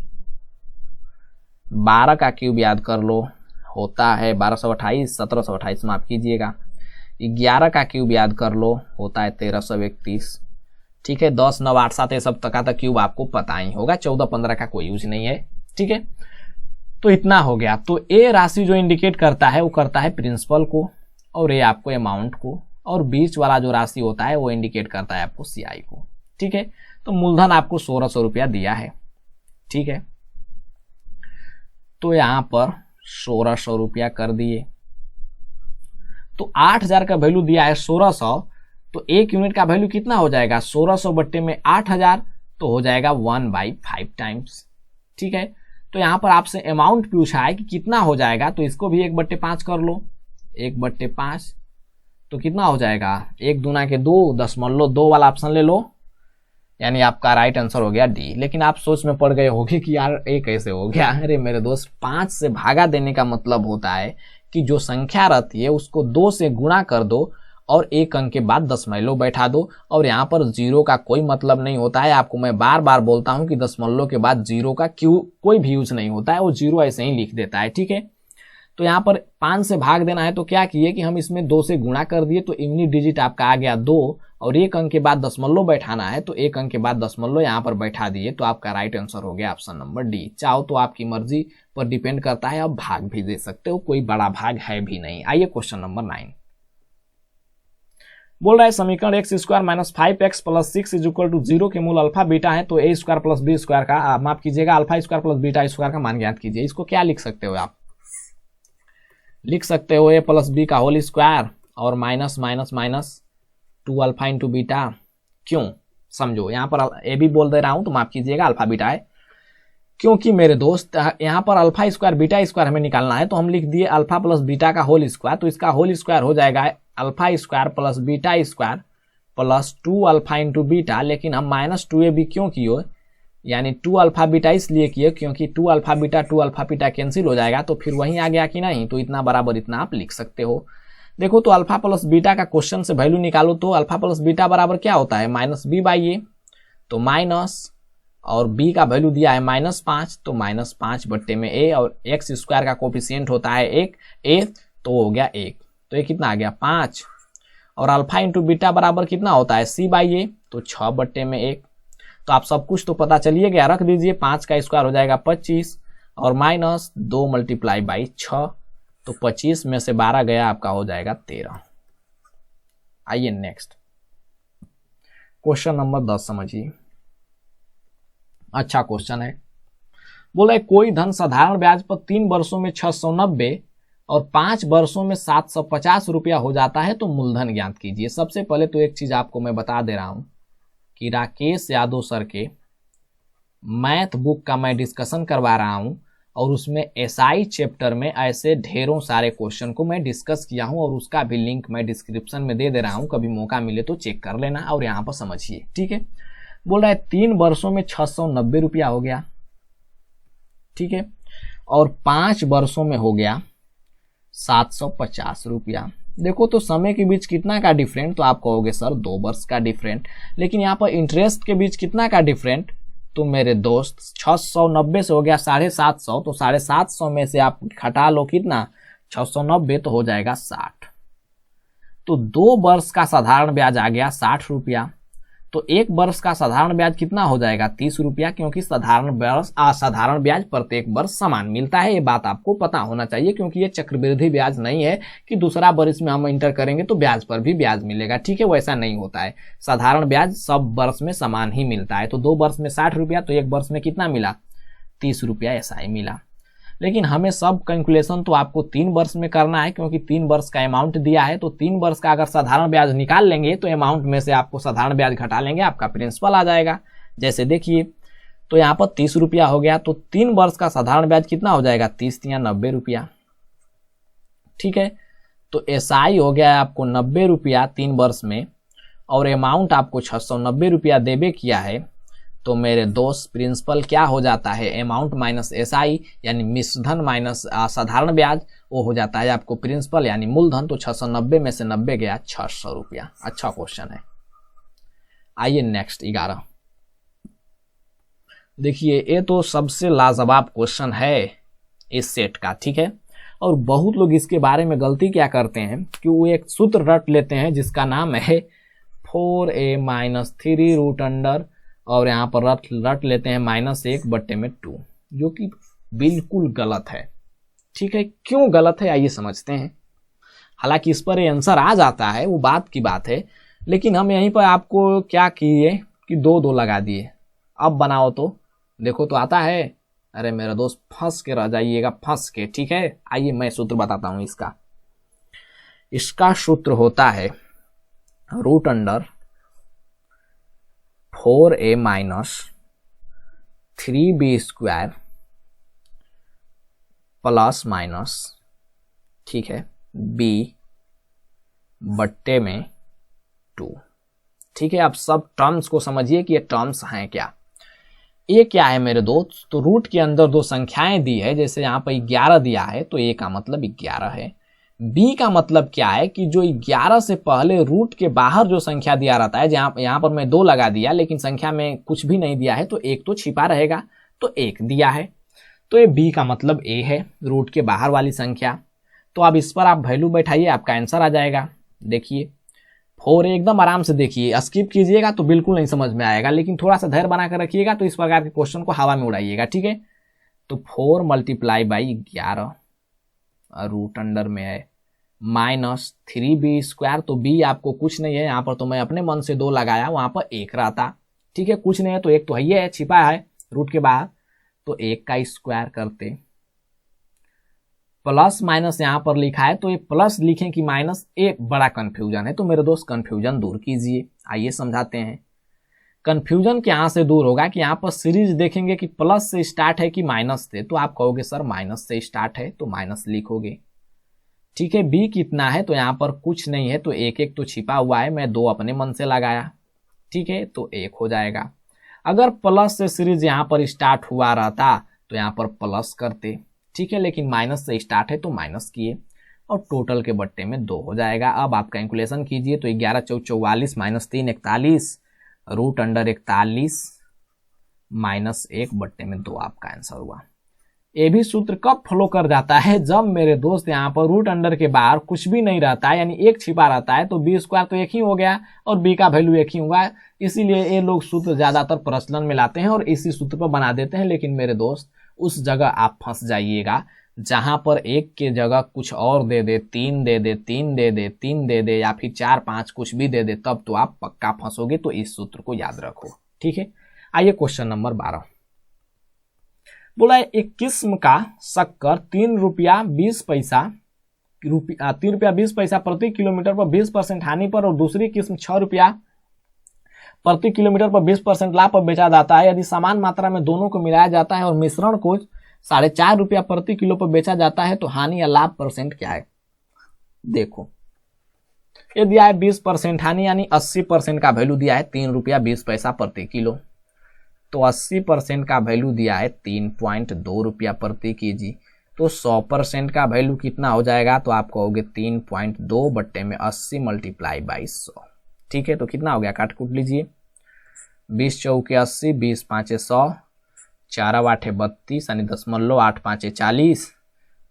12 का क्यूब याद कर लो, होता है 1228, 1728 माफ कीजिएगा। 11 का क्यूब याद कर लो, होता है 1331। ठीक है, 10 9 8 7 ये सब तक का क्यूब आपको पता ही होगा, 14 15 का कोई यूज नहीं है। ठीक है, तो इतना हो गया। तो ए राशि जो इंडिकेट करता है वो करता है प्रिंसिपल को और ए आपको अमाउंट को, और बीच वाला जो राशि होता है वो इंडिकेट करता है आपको सीआई को। ठीक है, तो मूलधन आपको 1600 रुपया दिया है। ठीक है, तो यहां पर 1600 रुपया कर दिए। तो 8000 का वैल्यू दिया है 1600, तो 1 यूनिट का वैल्यू कितना हो जाएगा 1600 बट्टे में 8000, तो हो जाएगा 1/5 टाइम्स। ठीक है, तो यहां पर आपसे अमाउंट पूछा है कि कितना हो जाएगा, तो इसको भी 1/5 कर लो, 1/5 तो कितना हो जाएगा 1 दूना के 2 0.2 वाला ऑप्शन ले लो, यानी आपका राइट आंसर हो गया डी। लेकिन आप सोच में पड़ गए होगे कि यार ये कैसे हो गया। अरे मेरे दोस्त 5 से भागा देने का मतलब होता है कि जो संख्या रहती है उसको 2 से गुणा कर दो और 1 अंक के बाद दशमलव बैठा दो, और यहाँ पर जीरो का कोई मतलब नहीं होता है। आपको मैं बार बार बोलता हूं कि दशमलव के बाद जीरो का कोई भी यूज नहीं होता है, वो जीरो ऐसे ही लिख देता है। ठीक है, तो यहाँ पर 5 से भाग देना है तो क्या किए कि हम इसमें 2 से गुणा कर दिए, तो यूनिट डिजिट आपका आ गया 2 और 1 अंक के बाद दशमलव बैठाना है, तो 1 अंक के बाद दशमलव यहाँ पर बैठा दिए, तो आपका राइट आंसर हो गया ऑप्शन नंबर डी। चाहो तो आपकी मर्जी पर डिपेंड करता है, आप भाग भी दे सकते हो, कोई बड़ा भाग है भी नहीं। आइए क्वेश्चन नंबर 9। बोल रहा है समीकरण x square minus 5x plus 6 is equal to 0 के मूल अल्फा बीटा है, तो a square plus b square का माफ कीजिएगा alpha square plus beta square का मान ज्ञात कीजिए। इसको क्या लिख सकते हो आप, लिख सकते हो ए प्लस बी का होल स्क्वायर और minus minus minus 2 alpha into beta. क्यों, समझो यहाँ पर ए भी बोल दे रहा हूं तो माफ कीजिएगा अल्फा बीटा है, क्योंकि मेरे दोस्त यहाँ पर अल्फा स्क्वायर बीटा स्क्वायर हमें निकालना है, तो हम लिख दिए अल्फा प्लस बीटा का होल स्क्वायर, तो इसका होल स्क्वायर हो जाएगा alpha square plus beta square plus 2 alpha into beta. लेकिन हम माइनस 2ab क्यों किए, यानी 2 अल्फा बीटा इसलिए किए क्योंकि 2 अल्फा बीटा कैंसिल हो जाएगा, तो फिर वहीं आ गया कि नहीं, तो इतना बराबर इतना आप लिख सकते हो। देखो तो अल्फा प्लस बीटा का क्वेश्चन से वैल्यू निकालो, तो अल्फा प्लस बीटा बराबर क्या होता है माइनस बी बाई ए, तो माइनस और b का वैल्यू दिया है -5, तो -5 बट्टे में a, और x स्क्वायर का कोफिशिएंट होता है 1 a, तो हो गया 1, तो ये कितना आ गया 5, और अल्फा इंटू बीटा बराबर कितना होता है c बाई ए, तो 6 बट्टे में 1। तो आप सब कुछ तो पता चलिए गया, रख दीजिए 5 का स्क्वायर हो जाएगा 25 और माइनस 2 मल्टीप्लाई बाई 6, तो 25 में से 12 गया आपका हो जाएगा 13। आइए नेक्स्ट क्वेश्चन नंबर 10 समझिए, अच्छा क्वेश्चन है। बोला है कोई धन साधारण ब्याज पर 3 वर्षों में 690 और 5 वर्षों में 750 रुपया हो जाता है, तो मूलधन ज्ञात कीजिए। सबसे पहले तो एक चीज आपको मैं बता दे रहा हूं कि राकेश यादव सर के मैथ बुक का मैं डिस्कशन करवा रहा हूं, और उसमें एसआई चैप्टर में ऐसे ढेरों सारे क्वेश्चन को मैं डिस्कस किया हूं, और उसका भी लिंक मैं डिस्क्रिप्शन में दे रहा हूं, कभी मौका मिले तो चेक कर लेना और यहाँ पर समझिए, ठीक है। बोल रहा है 3 वर्षों में 690 रुपया हो गया, ठीक है, और 5 वर्षों में हो गया 750 रुपया। देखो तो समय के बीच कितना का डिफरेंट, तो आप कहोगे सर 2 वर्ष का डिफरेंट, लेकिन यहाँ पर इंटरेस्ट के बीच कितना का डिफरेंट, तो मेरे दोस्त 690 से हो गया 750, तो 750 में से आप घटा लो कितना 690, तो हो जाएगा 60। तो 2 वर्ष का साधारण ब्याज आ गया 60 रुपया, तो 1 वर्ष का साधारण ब्याज कितना हो जाएगा 30 रुपया, क्योंकि साधारण ब्याज प्रत्येक वर्ष समान मिलता है। ये बात आपको पता होना चाहिए, क्योंकि ये चक्रवृद्धि ब्याज नहीं है कि दूसरा वर्ष में हम इंटर करेंगे तो ब्याज पर भी ब्याज मिलेगा, ठीक है, वैसा नहीं होता है। साधारण ब्याज सब वर्ष में समान ही मिलता है। तो 2 वर्ष में 60 रुपया, तो 1 वर्ष में कितना मिला 30 रुपया, ऐसा ही मिला। लेकिन हमें सब कैलकुलेशन तो आपको 3 वर्ष में करना है, क्योंकि 3 वर्ष का अमाउंट दिया है, तो 3 वर्ष का अगर साधारण ब्याज निकाल लेंगे तो अमाउंट में से आपको साधारण ब्याज घटा लेंगे, आपका प्रिंसिपल आ जाएगा। जैसे देखिए तो यहाँ पर 30 रुपया हो गया, तो 3 वर्ष का साधारण ब्याज कितना हो जाएगा 30 या 90 रुपया, ठीक है। तो एसआई हो गया आपको 90 रुपया 3 वर्ष में, और अमाउंट आपको 690 रुपया देबे किया है, तो मेरे दोस्त प्रिंसिपल क्या हो जाता है अमाउंट माइनस एसआई, यानी मिश्रधन माइनस साधारण ब्याज, वो हो जाता है आपको प्रिंसिपल यानी मूलधन। तो 690 में से 90 गया 600 रुपया। अच्छा क्वेश्चन है। आइए नेक्स्ट 11 देखिए, ये तो सबसे लाजवाब क्वेश्चन है इस सेट का, ठीक है। और बहुत लोग इसके बारे में गलती क्या करते हैं कि वो एक सूत्र रट लेते हैं जिसका नाम है 4a माइनस 3 रूट अंडर, और यहाँ पर रट लेते हैं -1 बट्टे में 2, जो कि बिल्कुल गलत है, ठीक है। क्यों गलत है आइए समझते हैं। हालांकि इस पर आंसर आ जाता है, वो बात की बात है, लेकिन हम यहीं पर आपको क्या किए कि 2 लगा दिए। अब बनाओ तो देखो तो आता है। अरे मेरा दोस्त फंस के रह जाइएगा, फंस के, ठीक है। आइए मैं सूत्र बताता हूं इसका सूत्र होता है root under 4a minus 3b square plus minus, ठीक है, b बट्टे में 2, ठीक है। आप सब टर्म्स को समझिए कि ये टर्म्स हैं क्या। ये क्या है मेरे दोस्त, तो रूट के अंदर 2 संख्याएं दी है, जैसे यहाँ पर 11 दिया है, तो a का मतलब 11 है। b का मतलब क्या है कि जो 11 से पहले रूट के बाहर जो संख्या दिया रहता है, जहां यहाँ पर मैं 2 लगा दिया, लेकिन संख्या में कुछ भी नहीं दिया है, तो 1 तो छिपा रहेगा, तो 1 दिया है, तो ये b का मतलब a है, रूट के बाहर वाली संख्या। तो अब इस पर आप वैल्यू बैठाइए, आपका आंसर आ जाएगा। देखिए 4 एकदम आराम से देखिए, स्किप कीजिएगा तो बिल्कुल नहीं समझ में आएगा, लेकिन थोड़ा सा धैर्य बना कर रखिएगा तो इस प्रकार के क्वेश्चन को हवा में उड़ाइएगा, ठीक है। तो 4 मल्टीप्लाई बाई 11 रूट अंडर में है -3b²। तो b आपको कुछ नहीं है, यहाँ पर तो मैं अपने मन से 2 लगाया, वहां पर 1 रहता। ठीक है, कुछ नहीं है तो 1 तो है, छिपा है रूट के बाहर, तो 1 का स्क्वायर करते, प्लस माइनस यहाँ पर लिखा है तो ये प्लस लिखें कि माइनस, एक बड़ा कंफ्यूजन है। तो मेरे दोस्त कंफ्यूजन दूर कीजिए, आइए समझाते हैं। कंफ्यूजन क्या से दूर होगा कि यहाँ पर सीरीज देखेंगे कि प्लस से स्टार्ट है कि माइनस से, तो आप कहोगे सर माइनस से स्टार्ट है तो माइनस लिखोगे। ठीक है, बी कितना है तो यहाँ पर कुछ नहीं है तो 1 तो छिपा हुआ है, मैं 2 अपने मन से लगाया। ठीक है, तो 1 हो जाएगा। अगर प्लस से सीरीज यहाँ पर स्टार्ट हुआ रहता तो यहाँ पर प्लस करते। ठीक है, लेकिन माइनस से स्टार्ट है तो माइनस किए और टोटल के बट्टे में 2 हो जाएगा। अब आप कैलकुलेशन कीजिए तो 11 चौक 44 -3 41 √41 -1 बट्टे में 2 आपका आंसर हुआ। ये भी सूत्र कब फॉलो कर जाता है, जब मेरे दोस्त यहाँ पर रूट अंडर के बाहर कुछ भी नहीं रहता है, यानी 1 छिपा रहता है, तो b² तो 1 ही हो गया और b का वैल्यू 1 ही हुआ। इसीलिए ये लोग सूत्र ज्यादातर प्रचलन में लाते हैं और इसी सूत्र पर बना देते हैं। लेकिन मेरे दोस्त उस जगह आप फंस जाइएगा जहां पर 1 के जगह कुछ और दे दे, 3 दे दे, 3 दे दे, 3 दे दे, या फिर 4 5 कुछ भी दे दे, तब तो आप पक्का फंसोगे। तो इस सूत्र को याद रखो। ठीक है, आइए क्वेश्चन नंबर 12। बोला एक किस्म का शक्कर 3 रुपया 20 पैसा प्रति किलोमीटर पर 20% हानि पर, और दूसरी किस्म 6 रुपया प्रति किलोमीटर पर 20% लाभ पर बेचा जाता है। यदि समान मात्रा में दोनों को मिलाया जाता है और मिश्रण को 4.5 रुपया प्रति किलो पर बेचा जाता है तो हानि या लाभ परसेंट क्या है। देखो, ये दिया है 20% हानि, यानी 80% का वैल्यू दिया है 3 रुपया 20 पैसा प्रति किलो, तो 80% का वैल्यू दिया है 3.2 रुपया प्रति केजी। तो 100% का वैल्यू कितना हो जाएगा, तो आप कहोगे 3.2 बट्टे में 80 मल्टीप्लाई बाई 100। ठीक है, तो कितना हो गया, काट कूट लीजिए। 20 चौके 80, 20 5 100, 4 8 32, यानी 0.8 5 40।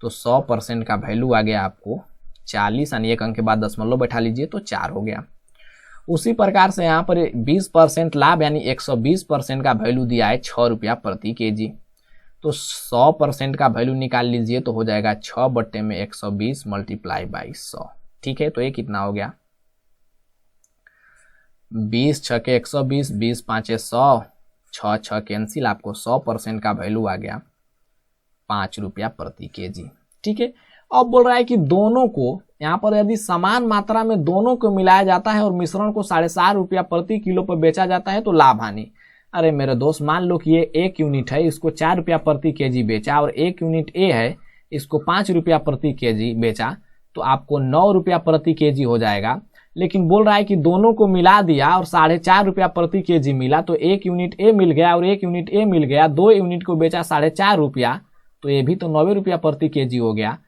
तो 100% का वैल्यू आ गया आपको 40, यानी 1 अंक के बाद दशमलव बैठा लीजिए तो 4 हो गया। उसी प्रकार से यहाँ पर 20% लाभ यानी 120% का वैल्यू दिया है 6 रुपया प्रति केजी। तो 100% का वैल्यू निकाल लीजिए तो हो जाएगा 6 बट्टे में 120 मल्टीप्लाई बाई 100। ठीक है, तो ये कितना हो गया, 20 6 120, 20 5 100, 6 6 कैंसिल, आपको 100% का वैल्यू आ गया 5 रुपया प्रति केजी। ठीक है, अब बोल रहा है कि दोनों को यहाँ पर यदि समान मात्रा में दोनों को मिलाया जाता है और मिश्रण को 4.5 रुपया प्रति किलो पर बेचा जाता है तो लाभ हानि। अरे मेरे दोस्त, मान लो कि ये 1 यूनिट है, इसको 4 रुपया प्रति केजी बेचा, और 1 यूनिट ए है, इसको 5 रुपया प्रति केजी बेचा, तो आपको 9 रुपया प्रति केजी हो जाएगा। लेकिन बोल रहा है कि दोनों को मिला दिया और 4.5 रुपया प्रति केजी मिला, तो 1 यूनिट ए मिल गया और 1 यूनिट ए मिल गया, 2 यूनिट को बेचा 4.5 रुपया, तो ये भी तो 9 रुपया प्रति केजी हो गया।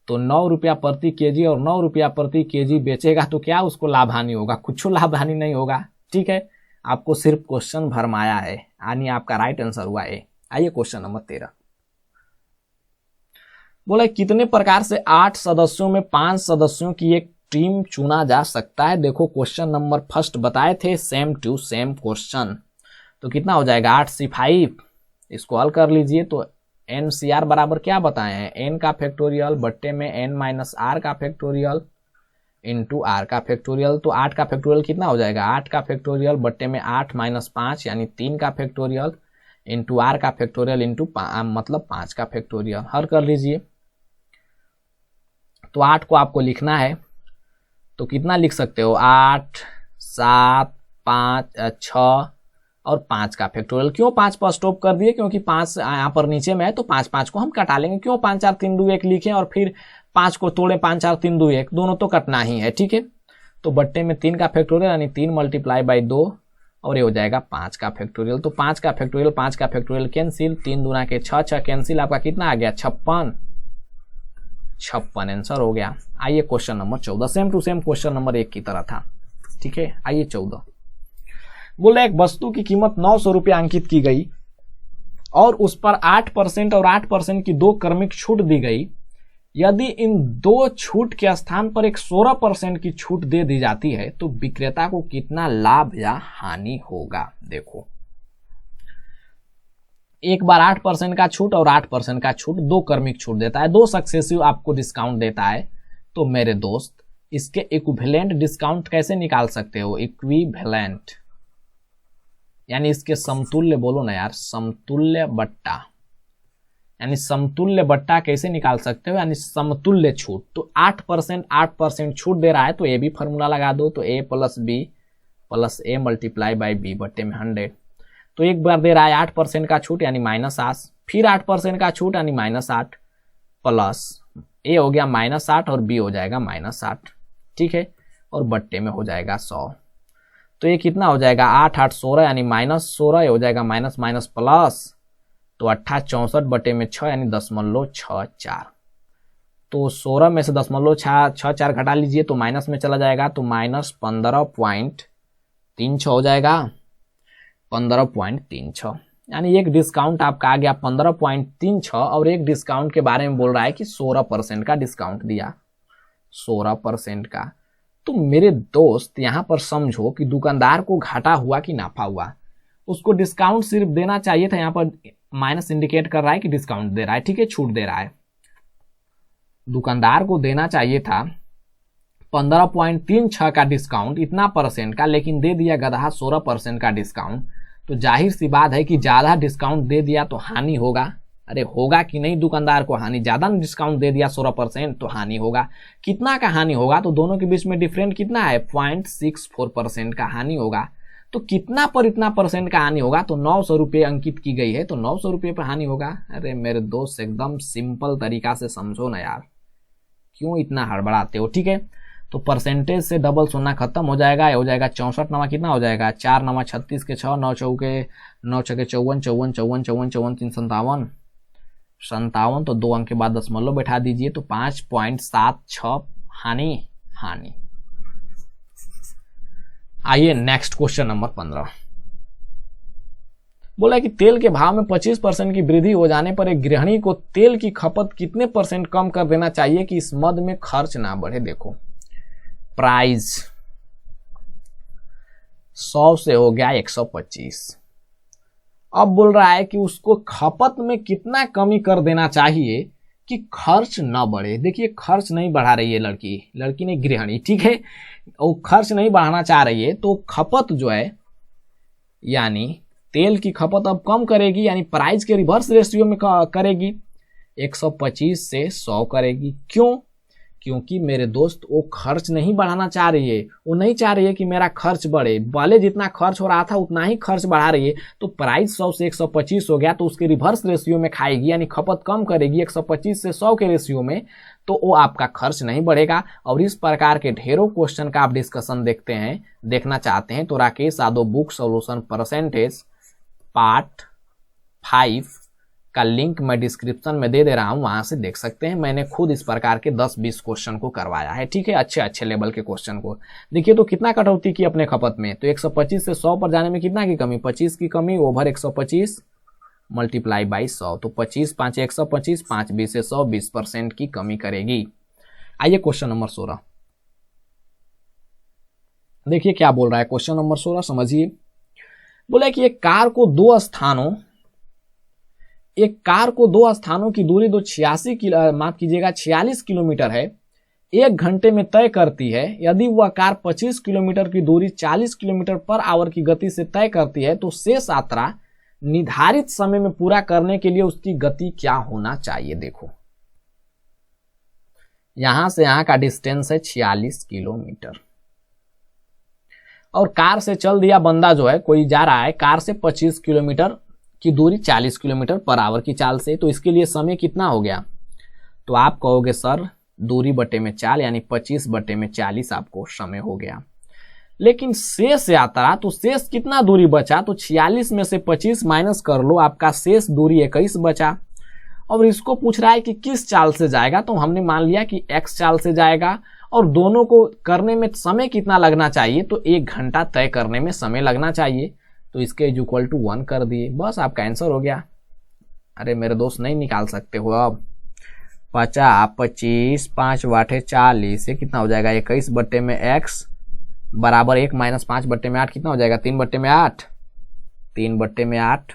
तो 9 रुपया प्रति केजी और 9 रुपया प्रति केजी बेचेगा तो क्या उसको लाभ हानि होगा, कुछ लाभ हानि नहीं होगा। ठीक है, आपको सिर्फ क्वेश्चन भरमाया है, यानी आपका राइट आंसर हुआ ए। आइए क्वेश्चन नंबर 13। बोला कितने प्रकार से 8 सदस्यों में 5 सदस्यों की एक टीम चुना जा सकता है। देखो, क्वेश्चन नंबर फर्स्ट बताए थे सेम टू सेम क्वेश्चन, तो कितना हो जाएगा 8 × 5, इसको हल कर लीजिए। तो NCR बराबर क्या बताए हैं, n का फैक्टोरियल बट्टे में n - r का फैक्टोरियल इंटू r का फैक्टोरियल। तो 8 का फैक्टोरियल कितना हो जाएगा, 8 का फैक्टोरियल बट्टे में 8 - 5 यानी 3 का फैक्टोरियल इंटू r का फैक्टोरियल इंटू मतलब 5 का फैक्टोरियल। हल कर लीजिए। तो 8 को आपको लिखना है तो कितना लिख सकते हो, 8 7 5 6 और 5 का फैक्टोरियल। क्यों 5 पर स्टॉप कर दिए, क्योंकि 5 यहाँ पर नीचे में है तो 5 5 को हम कटा लेंगे। क्यों 5 4 3 2 1 लिखें और फिर 5 को तोड़े, 5 4 3 2 1, दोनों तो कटना ही है। ठीक है, तो बट्टे में 3 का फैक्टोरियल यानी 3 मल्टीप्लाई बाई 2 और ये हो जाएगा 5 का फैक्टोरियल। तो 5 का फैक्टोरियल 5 का फैक्टोरियल कैंसिल, 3 दूना के 6 6 कैंसिल, आपका कितना आ गया 56 आंसर हो गया। आइए question number 14, same to same question number 1 की तरह था। ठीक है, आइए 14। बोले एक वस्तु की कीमत 900 रुपया अंकित की गई और उस पर 8% और 8% की 2 क्रमिक छूट दी गई। यदि इन 2 छूट के स्थान पर एक 16% की छूट दे दी जाती है तो विक्रेता को कितना लाभ या हानि होगा। देखो, एक बार 8% का छूट और 8% का छूट, 2 क्रमिक छूट देता है, 2 सक्सेसिव आपको डिस्काउंट देता है। तो मेरे दोस्त इसके इक्विवेलेंट डिस्काउंट कैसे निकाल सकते हो? इक्विवेलेंट यानी इसके समतुल्य, बोलो ना यार, समतुल्य बट्टा, यानी समतुल्य बट्टा कैसे निकाल सकते हो? यानी समतुल्य छूट। तो 8% छूट दे रहा है तो ए भी फॉर्मूला लगा दो, तो A plus B plus A multiply by B बट्टे में 100। तो एक बार दे रहा है 8% का छूट यानी -8, फिर 8% का छूट यानी -8 प्लस ए हो गया -8 और बी हो जाएगा -8, ठीक है, और बट्टे में हो जाएगा 100। तो ये कितना हो जाएगा? 8 8 16 यानी -16 हो जाएगा, माइनस माइनस प्लस, तो 8 64 बटे में 6 यानी 0.64। तो 16 में से 0.64 घटा लीजिए तो माइनस में चला जाएगा, तो -15.36 हो जाएगा, 15.36, यानी एक डिस्काउंट आपका आ गया 15.36 और एक डिस्काउंट के बारे में बोल रहा है कि 16% का डिस्काउंट दिया, 16% का। तो मेरे दोस्त यहाँ पर समझो कि दुकानदार को घाटा हुआ कि नाफा हुआ। उसको डिस्काउंट सिर्फ देना चाहिए था, यहाँ पर माइनस इंडिकेट कर रहा है कि डिस्काउंट दे रहा है, ठीक है, छूट दे रहा है। दुकानदार को देना चाहिए था 15.36 का डिस्काउंट, इतना परसेंट का, लेकिन दे दिया गधा 16% का डिस्काउंट। तो जाहिर सी बात है कि ज्यादा डिस्काउंट दे दिया तो हानि होगा। अरे होगा कि नहीं दुकानदार को हानि? ज्यादा डिस्काउंट दे दिया 16% तो हानि होगा। कितना का हानि होगा? तो दोनों के बीच में डिफरेंट कितना है? 0.64% का हानि होगा। तो कितना पर इतना परसेंट का हानि होगा? तो 900 रुपये अंकित की गई है, तो 900 रुपये पर हानि होगा। अरे मेरे दोस्त एकदम सिंपल तरीका से समझो ना यार, क्यों इतना हड़बड़ाते हो? ठीक है, तो परसेंटेज से डबल सुनना खत्म हो जाएगा, हो जाएगा 64 नमा कितना हो जाएगा? 4 नमा 36 के 6, 9 चौके 9 छके 54, 54 54 54 54 3 57, तो 2 अंक के बाद दशमलव बैठा दीजिए, तो 5.76 हानि। आइए नेक्स्ट क्वेश्चन नंबर 15। बोला कि तेल के भाव में 25% की वृद्धि हो जाने पर एक गृहिणी को तेल की खपत कितने % कम कर देना चाहिए कि इस मद में खर्च ना बढ़े? देखो, प्राइस 100 से हो गया 125। अब बोल रहा है कि उसको खपत में कितना कमी कर देना चाहिए कि खर्च ना बढ़े। देखिए, खर्च नहीं बढ़ा रही है लड़की ने, गृहिणी, ठीक है, वो खर्च नहीं बढ़ाना चाह रही है, तो खपत जो है यानी तेल की खपत अब कम करेगी, यानी प्राइस के रिवर्स रेशियो में करेगी, 125 से 100 करेगी। क्यों? क्योंकि मेरे दोस्त वो खर्च नहीं बढ़ाना चाह रही है, वो नहीं चाह रही है कि मेरा खर्च बढ़े, भले जितना खर्च हो रहा था उतना ही खर्च बढ़ा रही है। तो प्राइस 100 से 125 हो गया, तो उसके रिवर्स रेशियो में खाएगी, यानी खपत कम करेगी 125 से 100 के रेशियो में, तो वो आपका खर्च नहीं बढ़ेगा। और इस प्रकार के ढेरों क्वेश्चन का आप डिस्कशन देखना चाहते हैं तो Rakesh Yadav book solution percentage part 5 का लिंक मैं डिस्क्रिप्शन में दे रहा हूं, वहां से देख सकते हैं। मैंने खुद इस प्रकार के 10-20 क्वेश्चन को करवाया है, ठीक है, अच्छे लेवल के क्वेश्चन को। देखिए तो कितना कटौती की अपने खपत में, तो 125 से 100 पर जाने में कितना की कमी? 25 की कमी ओवर 125 मल्टीप्लाई बाई 100, तो 25 5 125, 5 20 से 100, 20% की कमी करेगी। आइए क्वेश्चन नंबर 16 देखिए क्या बोल रहा है। क्वेश्चन नंबर 16 समझिए। बोला कि एक कार को दो स्थानों की दूरी 46 किलोमीटर है, 1 घंटे में तय करती है। यदि वह कार 25 किलोमीटर की दूरी 40 किलोमीटर पर आवर की गति से तय करती है तो शेष यात्रा निर्धारित समय में पूरा करने के लिए उसकी गति क्या होना चाहिए? देखो, यहां से यहां का डिस्टेंस है 46 किलोमीटर और कार से चल दिया बंदा, जो है कोई जा रहा है कार से 25 किलोमीटर की दूरी 40 किलोमीटर पर आवर की चाल से, तो इसके लिए समय कितना हो गया? तो आप कहोगे सर दूरी बटे में 4 यानी 25 बटे में 40 आपको समय हो गया। लेकिन शेष यात्रा, तो शेष कितना दूरी बचा? तो 46 में से 25 माइनस कर लो, आपका शेष दूरी 21 बचा। और इसको पूछ रहा है कि किस चाल से जाएगा, तो हमने मान लिया कि x चाल से जाएगा और दोनों को करने में समय कितना लगना चाहिए? तो 1 घंटा तय करने में समय लगना चाहिए, तो इसके इक्वल टू 1 कर दिए, बस आपका आंसर हो गया। अरे मेरे दोस्त नहीं निकाल सकते हो अब? 50 25 5 वाटे 40, ये कितना हो जाएगा? 21 बट्टे में x बराबर 1 माइनस 5 बट्टे में 8 कितना हो जाएगा? 3 बट्टे में 8, 3 बट्टे में 8,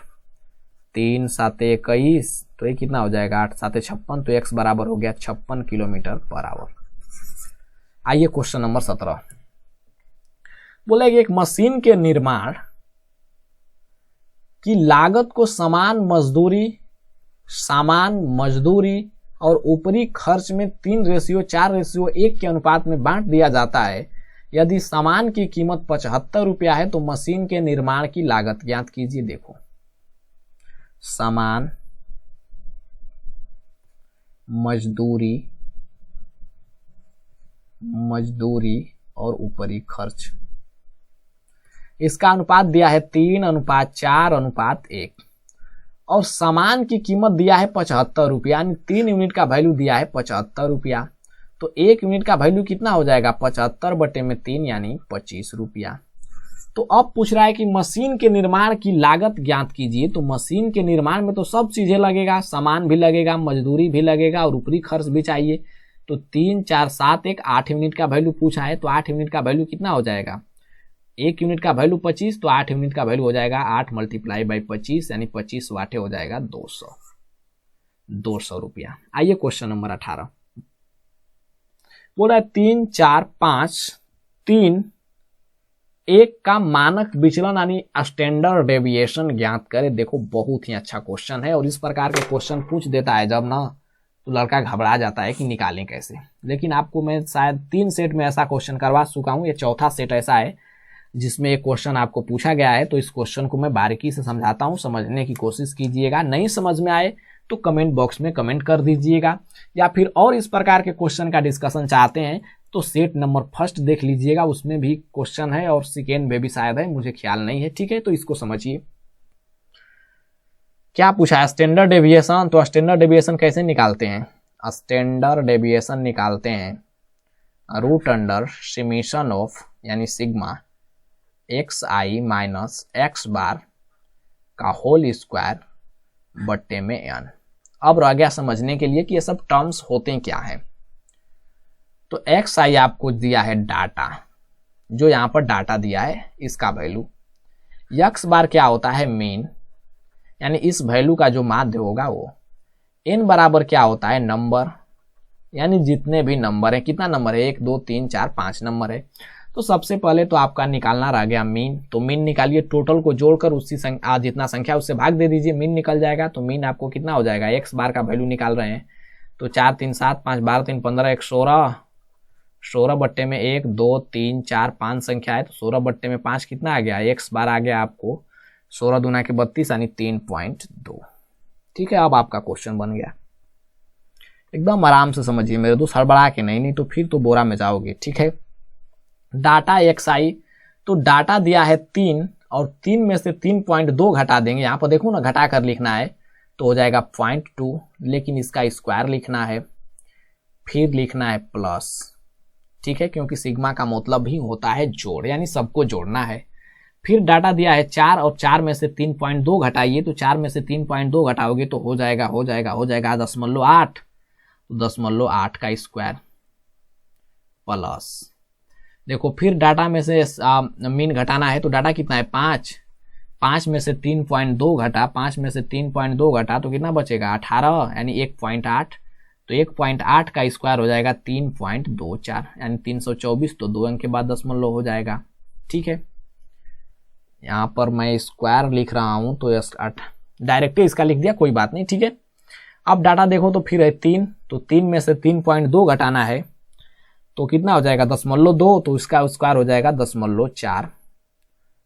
3 7 21, तो ये कितना हो जाएगा? 8 7 56, तो x बराबर हो गया 56 किलोमीटर पर आवर। आइए क्वेश्चन नंबर 17, बोला कि एक मशीन के निर्माण की लागत को सामान मजदूरी और ऊपरी खर्च में 3:4:1 के अनुपात में बांट दिया जाता है। यदि सामान की कीमत 75 रुपया है तो मशीन के निर्माण की लागत ज्ञात कीजिए। देखो, सामान, मजदूरी और ऊपरी खर्च, इसका अनुपात दिया है 3:4:1 और सामान की कीमत दिया है 75 रुपया, यानी 3 यूनिट का वैल्यू दिया है 75 रुपया। तो 1 यूनिट का वैल्यू कितना हो जाएगा, 75/3 यानी 25 रुपया। तो अब पूछ रहा है कि मशीन के निर्माण की लागत ज्ञात कीजिए। तो मशीन के निर्माण में तो सब चीजें लगेगा, सामान भी लगेगा, मजदूरी भी लगेगा और ऊपरी खर्च भी चाहिए। तो 3, 4, 7, 1, 8 यूनिट का वैल्यू पूछा है। तो 8 यूनिट का वैल्यू कितना हो जाएगा, 1 यूनिट का वैल्यू 25, तो 8 यूनिट का वैल्यू हो जाएगा 8 × 25 यानी 25 वाटे हो जाएगा 200 रुपया। आइए क्वेश्चन नंबर 18, बोल रहा है 3, 4, 5, 3, 1 का मानक विचलन यानी स्टैंडर्ड डेविएशन ज्ञात करे। देखो, बहुत ही अच्छा क्वेश्चन है और इस प्रकार के क्वेश्चन पूछ देता है जब ना, तो लड़का घबरा जाता है कि निकालें कैसे। लेकिन आपको मैं शायद 3 सेट में ऐसा क्वेश्चन करवा चुका हूं, ये चौथा सेट ऐसा है जिसमें एक क्वेश्चन आपको पूछा गया है। तो इस क्वेश्चन को मैं बारीकी से समझाता हूं, समझने की कोशिश कीजिएगा। नहीं समझ में आए तो कमेंट बॉक्स में कमेंट कर दीजिएगा, या फिर और इस प्रकार के क्वेश्चन का डिस्कशन चाहते हैं तो सेट नंबर 1 देख लीजिएगा, उसमें भी क्वेश्चन है और सेकेंड में भी शायद है, मुझे ख्याल नहीं है। ठीक है, तो इसको समझिए। क्या पूछा है, स्टैंडर्ड डेविएशन। तो स्टैंडर्ड डेविएशन कैसे निकालते हैं, स्टैंडर्ड डेविएशन निकालते हैं √अंडर समेशन ऑफ यानी सिग्मा xi माइनस x बार का होल स्क्वायर बट्टे में n। अब रह गया समझने के लिए कि ये सब टर्म्स होते क्या हैं। तो xi आपको दिया है डाटा, जो यहां पर डाटा दिया है इसका वैल्यू। x बार क्या होता है, मीन, यानी इस वैल्यू का जो माध्य होगा वो। n बराबर क्या होता है, नंबर, यानी जितने भी नंबर है, कितना नंबर है, 1, 2, 3, 4, 5 नंबर है। तो सबसे पहले तो आपका निकालना रह गया मीन। तो मीन निकालिए, टोटल को जोड़कर उसी जितना संख्या उससे भाग दे दीजिए, मीन निकल जाएगा। तो मीन आपको कितना हो जाएगा, x बार का वैल्यू निकाल रहे हैं तो 4, 3, 7, 5, 12, 3, 15, 1, 16 बट्टे में 1, 2, 3, 4, 5 संख्या है। तो 16 बट्टे में 5 कितना आ गया, x बार आ गया आपको 16 दूना के 32 यानी 3.2। ठीक है, अब आपका क्वेश्चन बन गया। एकदम आराम से समझिए मेरे दोस्त, हड़बड़ा के नहीं तो फिर तो बोरा में जाओगे। ठीक है, डाटा xi, तो डाटा दिया है 3 और 3 में से 3.2 घटा देंगे। यहां पर देखो ना, घटा कर लिखना है तो हो जाएगा 0.2, लेकिन इसका स्क्वायर लिखना है, फिर लिखना है प्लस। ठीक है, क्योंकि सिग्मा का मतलब ही होता है जोड़, यानी सबको जोड़ना है। फिर डाटा दिया है 4 और 4 में से 3.2 घटाइए, तो 4 में से 3.2 घटाओगे तो हो जाएगा 0.8। तो 0.8 का स्क्वायर प्लस, देखो फिर डाटा में से मीन घटाना है, तो डाटा कितना है 5 में से 3.2 घटा, 5 में से 3.2 घटा तो कितना बचेगा 18 यानी 1.8। तो 1.8 का स्क्वायर हो जाएगा 3.24 यानी 324। तो 2 अंक के बाद दशमलव हो जाएगा। ठीक है, यहाँ पर मैं स्क्वायर लिख रहा हूं तो डायरेक्ट इसका लिख दिया, कोई बात नहीं। ठीक है, अब डाटा देखो तो फिर है 3, तो 3 में से 3.2 घटाना है तो कितना हो जाएगा 0.2, तो इसका स्क्वायर हो जाएगा 0.4।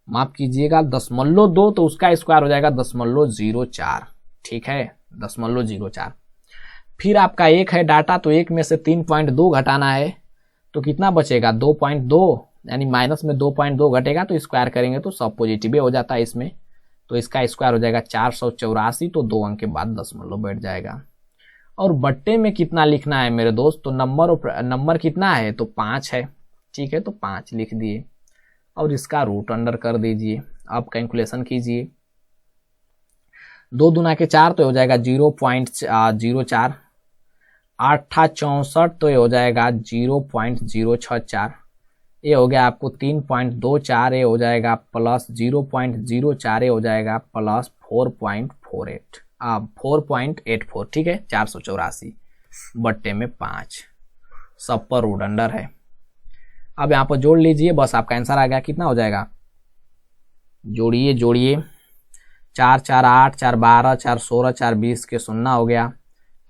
माफ कीजिएगा 0.2, तो उसका स्क्वायर हो जाएगा 0.04। ठीक है, 0.04। फिर आपका 1 है डाटा, तो 1 में से 3.2 घटाना है तो कितना बचेगा 2.2, यानी माइनस में 2.2 घटेगा तो स्क्वायर करेंगे तो सब पॉजिटिव हो जाता है इसमें। तो इसका स्क्वायर हो जाएगा 484। तो 2 अंक के बाद दशमलव बैठ जाएगा। और बट्टे में कितना लिखना है मेरे दोस्त, तो नंबर कितना है, तो 5 है। ठीक है, तो 5 लिख दिए और इसका रूट अंडर कर दीजिए। अब कैलकुलेशन कीजिए, 2 दूना के 4 तो हो जाएगा 0.04, 8 64 तो ये हो जाएगा 0.064, ये हो गया आपको 3.24, ये हो जाएगा प्लस 0.04, ये हो जाएगा प्लस 4.84। ठीक है, 484 बट्टे में 5, सब पर रूट अंडर है। अब यहाँ पर जोड़ लीजिए, बस आपका आंसर आ गया। कितना हो जाएगा, जोड़िए जोड़िए, 4 4 8, 4 12, 4 16, 4 20 के 0 हो गया,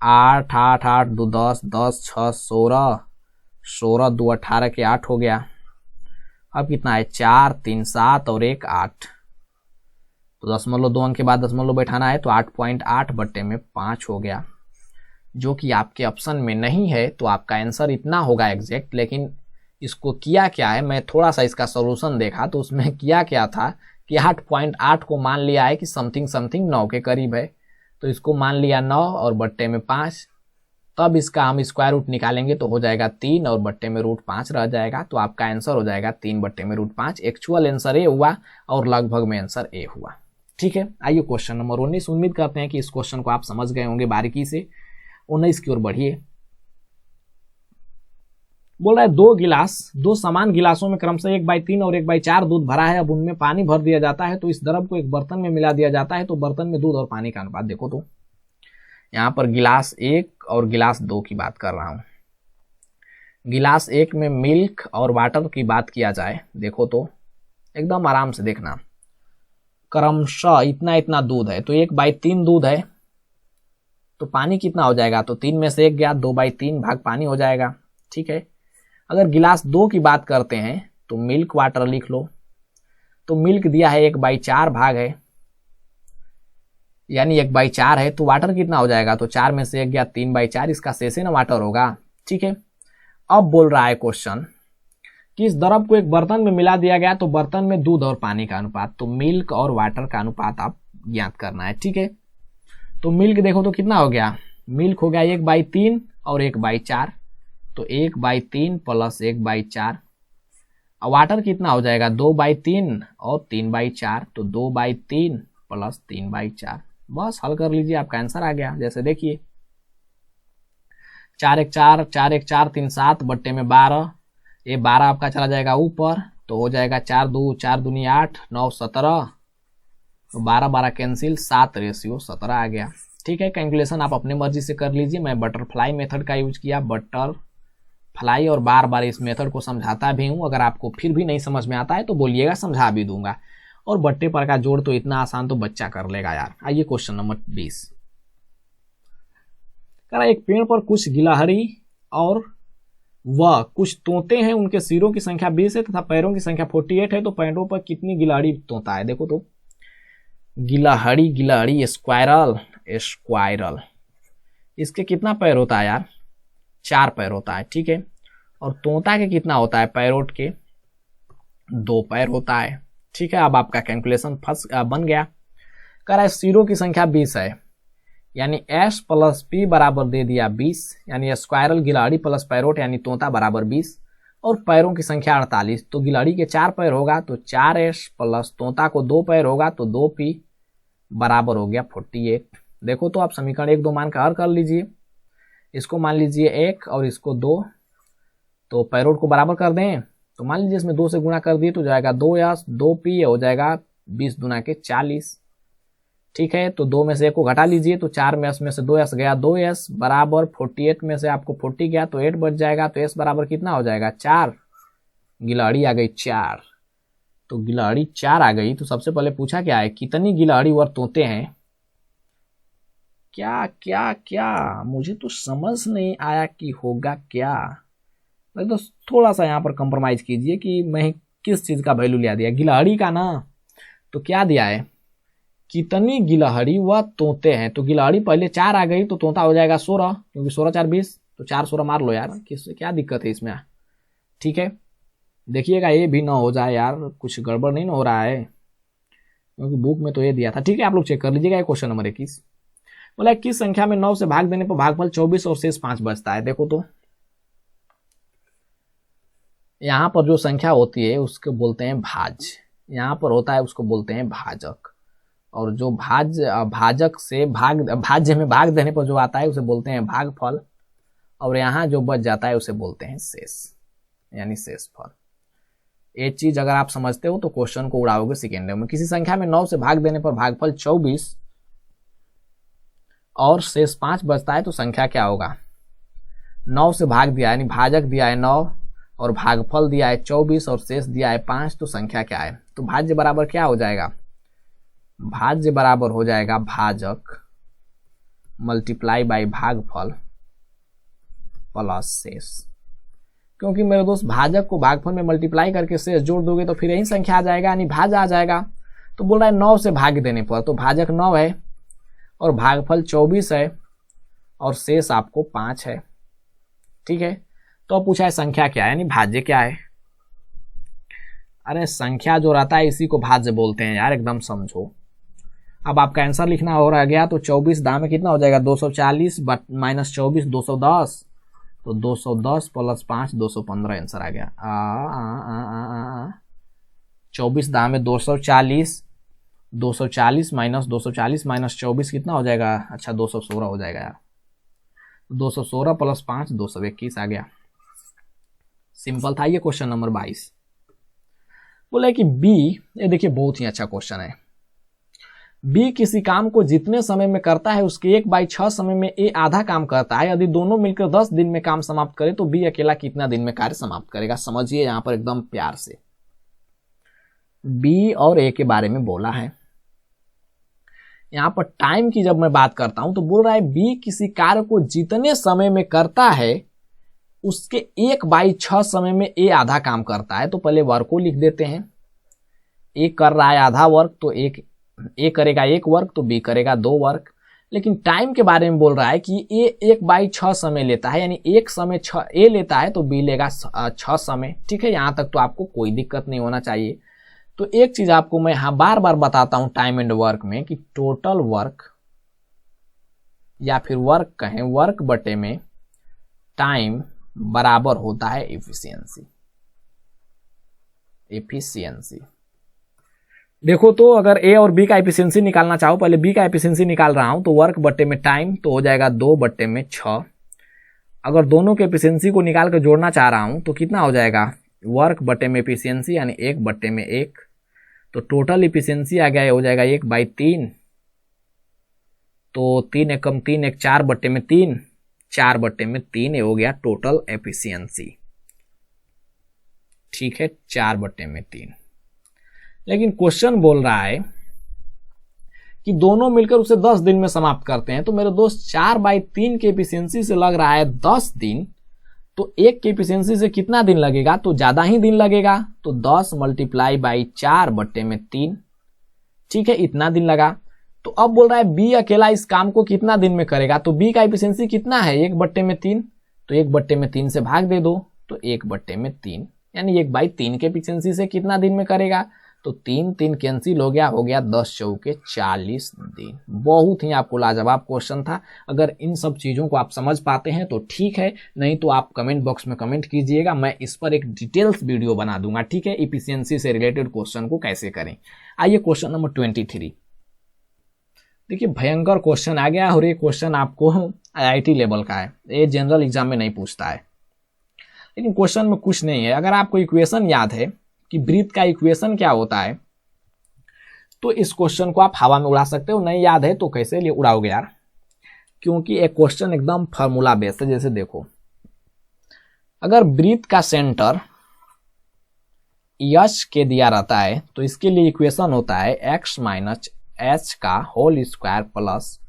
8 8 8 2 10, 10 6 16, 16 2 18 के 8 हो गया। अब कितना है, 4 3 7 और 1 8, तो 0.2 अंक के बाद 0.2 बैठाना है, तो 8.8 बट्टे में 5 हो गया, जो कि आपके ऑप्शन में नहीं है। तो आपका आंसर इतना होगा एग्जैक्ट। लेकिन इसको किया क्या है, मैं थोड़ा सा इसका सोल्यूशन देखा तो उसमें किया क्या था कि 8.8 को मान लिया है कि समथिंग समथिंग 9 के करीब है, तो इसको मान लिया 9 और बट्टे में 5। तब इसका हम स्क्वायर रूट निकालेंगे तो हो जाएगा 3 और बट्टे में √5 रह जाएगा। तो आपका आंसर हो जाएगा 3 बट्टे में √5। एक्चुअल आंसर ए हुआ और लगभग में आंसर ए हुआ। ठीक है, आइए क्वेश्चन नंबर 19। उम्मीद करते हैं कि इस क्वेश्चन को आप समझ गए होंगे बारीकी से। 19 की ओर बढ़िए। बोल रहा है दो समान गिलासों में क्रमशः 1/3 और 1/4 दूध भरा है। अब उनमें पानी भर दिया जाता है, तो इस द्रव को एक बर्तन में मिला दिया जाता है। तो बर्तन में दूध और पानी का अनुपात देखो। तो यहाँ पर गिलास 1 और गिलास 2 की बात कर रहा हूं। गिलास 1 में मिल्क और वाटर की बात किया जाए, देखो तो एकदम आराम से देखना, क्रमशः इतना इतना दूध है, तो 1/3 दूध है, तो पानी कितना हो जाएगा, तो 3 में से 1 गया, 2/3 भाग पानी हो जाएगा। ठीक है, अगर गिलास 2 की बात करते हैं तो मिल्क वाटर लिख लो, तो मिल्क दिया है 1/4 भाग है, यानी 1/4 है, तो वाटर कितना हो जाएगा, तो 4 में से 1 गया, 3/4, इसका शेष ना वाटर होगा। ठीक है, अब बोल रहा है क्वेश्चन कि इस द्रव को एक बर्तन में मिला दिया गया, तो बर्तन में दूध और पानी का अनुपात, तो मिल्क और वाटर का अनुपात आप ज्ञात करना है। ठीक है, तो मिल्क देखो तो कितना हो गया, मिल्क हो गया 1/3 और 1/4, तो 1/3 प्लस 1/4, और वाटर कितना हो जाएगा, 2/3 और 3/4, तो 2/3 प्लस 3/4। बस हल कर लीजिए, आपका आंसर आ गया। जैसे देखिए 4 1 4, 4 1 4, 3 7 बट्टे में 12, ये 12 आपका चला जाएगा ऊपर, तो हो जाएगा 4 2 4 दूनी 8, 9 17, तो 12 12 कैंसिल, 7:17 आ गया। ठीक है, कैलकुलेशन आप अपने मर्जी से कर लीजिए। मैं बटरफ्लाई मेथड का यूज किया, बटरफ्लाई, और बार बार इस मेथड को समझाता भी हूं। अगर आपको फिर भी नहीं समझ में आता है तो बोलिएगा, समझा भी दूंगा। और बट्टे पर का जोड़ तो इतना आसान तो बच्चा कर लेगा यार। आइए क्वेश्चन नंबर 20। कह रहा एक पेड़ पर कुछ गिलहरी और वह कुछ तोते हैं, उनके सिरों की संख्या 20 है तथा पैरों की संख्या 48 है, तो पैरों पर कितनी गिलहरी तोता है। देखो तो गिलहरी गिलहरी स्क्वायरल स्क्वायरल, इसके कितना पैर होता है यार, 4 पैर होता है। ठीक है, और तोता के कितना होता है, पैरोट के 2 पैर होता है। ठीक है, अब आपका कैलकुलेशन बन गया। कह रहा है सिरों की संख्या 20 है, यानी S प्लस P बराबर दे दिया 20, यानी स्क्वायरल गिलहरी प्लस पैरोट यानी तोता बराबर 20, और पैरों की संख्या 48, तो गिलहरी के 4 पैर होगा, तो 4S प्लस तोता को 2 पैर होगा, तो 2P बराबर हो गया 48। देखो तो आप समीकरण 1 2 मान का हल कर लीजिए। इसको मान लीजिए 1 और इसको 2, तो पैरोट को बराबर कर दें, तो मान लीजिए इसमें 2 से गुणा कर दिए तो जाएगा 2S, 2P हो जाएगा 20 दूना के 40। ठीक है, तो 2 में से 1 को घटा लीजिए, तो 4 में S में से 2S गया, 2S बराबर 48 में से आपको 40 गया, तो 8 बच जाएगा, तो S बराबर कितना हो जाएगा 4। गिलहरी आ गई 4, तो गिलहरी 4 आ गई। तो सबसे पहले पूछा क्या है, कितनी गिलहरी और तोते हैं। क्या क्या क्या, मुझे तो समझ नहीं आया कि होगा क्या। तो थोड़ा सा यहाँ पर कंप्रोमाइज कीजिए कि मैं किस चीज का वैल्यू लिया दिया, गिलहरी का ना, तो क्या दिया है, कितनी गिलहरी व तोते हैं। तो गिलहरी पहले 4 आ गई, तो तोता हो जाएगा 16, क्योंकि 16 4 20, तो 4 16 मार लो यार, क्या दिक्कत है इसमें। ठीक है, देखिएगा ये भी ना हो जाए यार, कुछ गड़बड़ नहीं ना हो रहा है, क्योंकि बुक में तो ये दिया था। ठीक है, आप लोग चेक कर लीजिएगा। क्वेश्चन नंबर 21 बोला किस संख्या में 9 से भाग देने पर भागफल 24 और शेष 5 बचता है। देखो तो यहाँ पर जो संख्या होती है उसको बोलते हैं भाज, यहाँ पर होता है उसको बोलते हैं भाजक, और जो भाजक से भाज्य में भाग देने पर जो आता है उसे बोलते हैं भागफल, और यहाँ जो बच जाता है उसे बोलते हैं शेष, यानी शेषफल। ये चीज अगर आप समझते हो तो क्वेश्चन को उड़ाओगे सेकेंड में। किसी संख्या में 9 से भाग देने पर भागफल 24 और शेष 5 बचता है, तो संख्या क्या होगा, 9 से भाग दिया यानी भाजक दिया है 9, और भागफल दिया है 24 और शेष दिया है 5, तो संख्या क्या है? तो भाज्य बराबर क्या हो जाएगा? भाज्य बराबर हो जाएगा भाजक मल्टीप्लाई बाई भागफल प्लस शेष। क्योंकि मेरे दोस्त भाजक को भागफल में मल्टीप्लाई करके शेष जोड़ दोगे तो फिर यही संख्या आ जाएगा, यानी भाज्य आ जाएगा। तो बोल रहा है 9 से भाग देने पर, तो भाजक 9 है और भागफल 24 है और शेष आपको 5 है। ठीक है, तो अब पूछा है संख्या क्या है, यानी भाज्य क्या है। अरे संख्या जो रहता है इसी को भाज्य बोलते हैं यार, एकदम समझो। अब आपका आंसर लिखना हो रहा गया, तो 24 दाम में कितना हो जाएगा? 240 माइनस 24 210, तो 210 प्लस 5 215 आंसर आ गया। 24 दाम में 240 माइनस 24 कितना हो जाएगा? अच्छा 216 हो जाएगा यार। 216 प्लस 5 221 आ गया। सिंपल था ये क्वेश्चन नंबर 22। बोला कि बी, ये देखिए बहुत ही अच्छा क्वेश्चन है। बी किसी काम को जितने समय में करता है उसके 1/6 समय में ए आधा काम करता है। यदि दोनों मिलकर 10 दिन में काम समाप्त करे तो बी अकेला कितना दिन में कार्य समाप्त करेगा? समझिए यहां पर एकदम प्यार से। बी और ए के बारे में बोला है। यहां पर टाइम की जब मैं बात करता हूं तो बोल रहा है बी किसी कार्य को जितने समय में करता है उसके 1/6 समय में ए आधा काम करता है। तो पहले वर्क को लिख देते हैं। ए कर रहा है आधा वर्क, तो ए करेगा 1 वर्क, तो बी करेगा 2 वर्क। लेकिन टाइम के बारे में बोल रहा है कि ए 1/6 समय लेता है, यानी 1 समय ए लेता है तो बी लेगा 6 समय। ठीक है, यहां तक तो आपको कोई दिक्कत नहीं होना चाहिए। तो एक चीज आपको मैं यहां बार बार बताता हूं टाइम एंड वर्क में कि टोटल वर्क या फिर वर्क कहें, वर्क बटे में टाइम बराबर होता है एफिशिएंसी। देखो तो अगर ए और बी का एफिशिएंसी निकालना चाहो, पहले बी का एफिशिएंसी निकाल रहा हूं, तो वर्क बटे में टाइम तो हो जाएगा 2/6। अगर दोनों के एफिशिएंसी को निकाल कर जोड़ना चाह रहा हूं तो कितना हो जाएगा? वर्क बटे में एफिशिएंसी यानी 1/1। तो टोटल एफिशिएंसी आ गया हो जाएगा 1/3। तो 3 एकम 3 1 4/3, 4/3 हो गया टोटल एफिशिएंसी। ठीक है, 4/3। लेकिन क्वेश्चन बोल रहा है कि दोनों मिलकर उसे 10 दिन में समाप्त करते हैं। तो मेरे दोस्त 4/3 के एफिशिएंसी से लग रहा है 10 दिन, तो 1 के एफिशिएंसी से कितना दिन लगेगा? तो ज्यादा ही दिन लगेगा। तो 10 मल्टीप्लाई बाई 4/3। ठीक है, इतना दिन लगा। तो अब बोल रहा है बी अकेला इस काम को कितना दिन में करेगा? तो बी का एफिशिएंसी कितना है? 1/3। तो 1/3 से भाग दे दो, तो 1/3 यानी 1/3 के एफिशिएंसी से कितना दिन में करेगा? तो 3 कैंसिल हो गया 10 चौके 40 दिन। बहुत ही आपको लाजवाब क्वेश्चन था। अगर इन सब चीजों को आप समझ पाते हैं तो ठीक है, नहीं तो आप कमेंट बॉक्स में कमेंट कीजिएगा, मैं इस पर एक डिटेल्स वीडियो बना दूंगा। ठीक है, एफिशिएंसी से रिलेटेड क्वेश्चन को कैसे करें। आइए क्वेश्चन नंबर 23। देखिए भयंकर क्वेश्चन आ गया और ये क्वेश्चन आपको IIT लेवल का है, ये जनरल एग्जाम में नहीं पूछता है। लेकिन क्वेश्चन में कुछ नहीं है। अगर आपको इक्वेशन याद है कि वृत्त का इक्वेशन क्या होता है, तो इस क्वेश्चन को आप हवा में उड़ा सकते हो। नहीं याद है तो कैसे लिए उड़ाओगे यार, क्योंकि एक क्वेश्चन एकदम फार्मूला बेस्ड है। जैसे देखो, अगर वृत्त का सेंटर यश के दिया रहता है तो इसके लिए इक्वेशन होता है x माइनस एच का whole square plus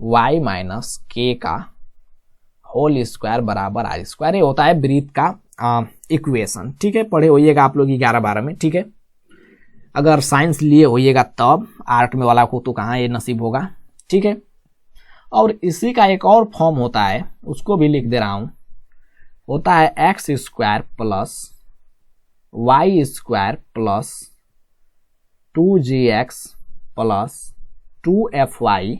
y minus k का होल स्क्वायर बराबर r स्क्वायर। ये होता है वृत्त का इक्वेशन। ठीक है, पढ़े होइएगा आप लोग 11-12 में। ठीक है, अगर साइंस लिए होइएगा तब, आर्ट में वाला को तो कहाँ ये नसीब होगा। ठीक है, और इसी का एक और फॉर्म होता है, उसको भी लिख दे रहा हूं, होता है x square plus y square plus 2gx plus 2fy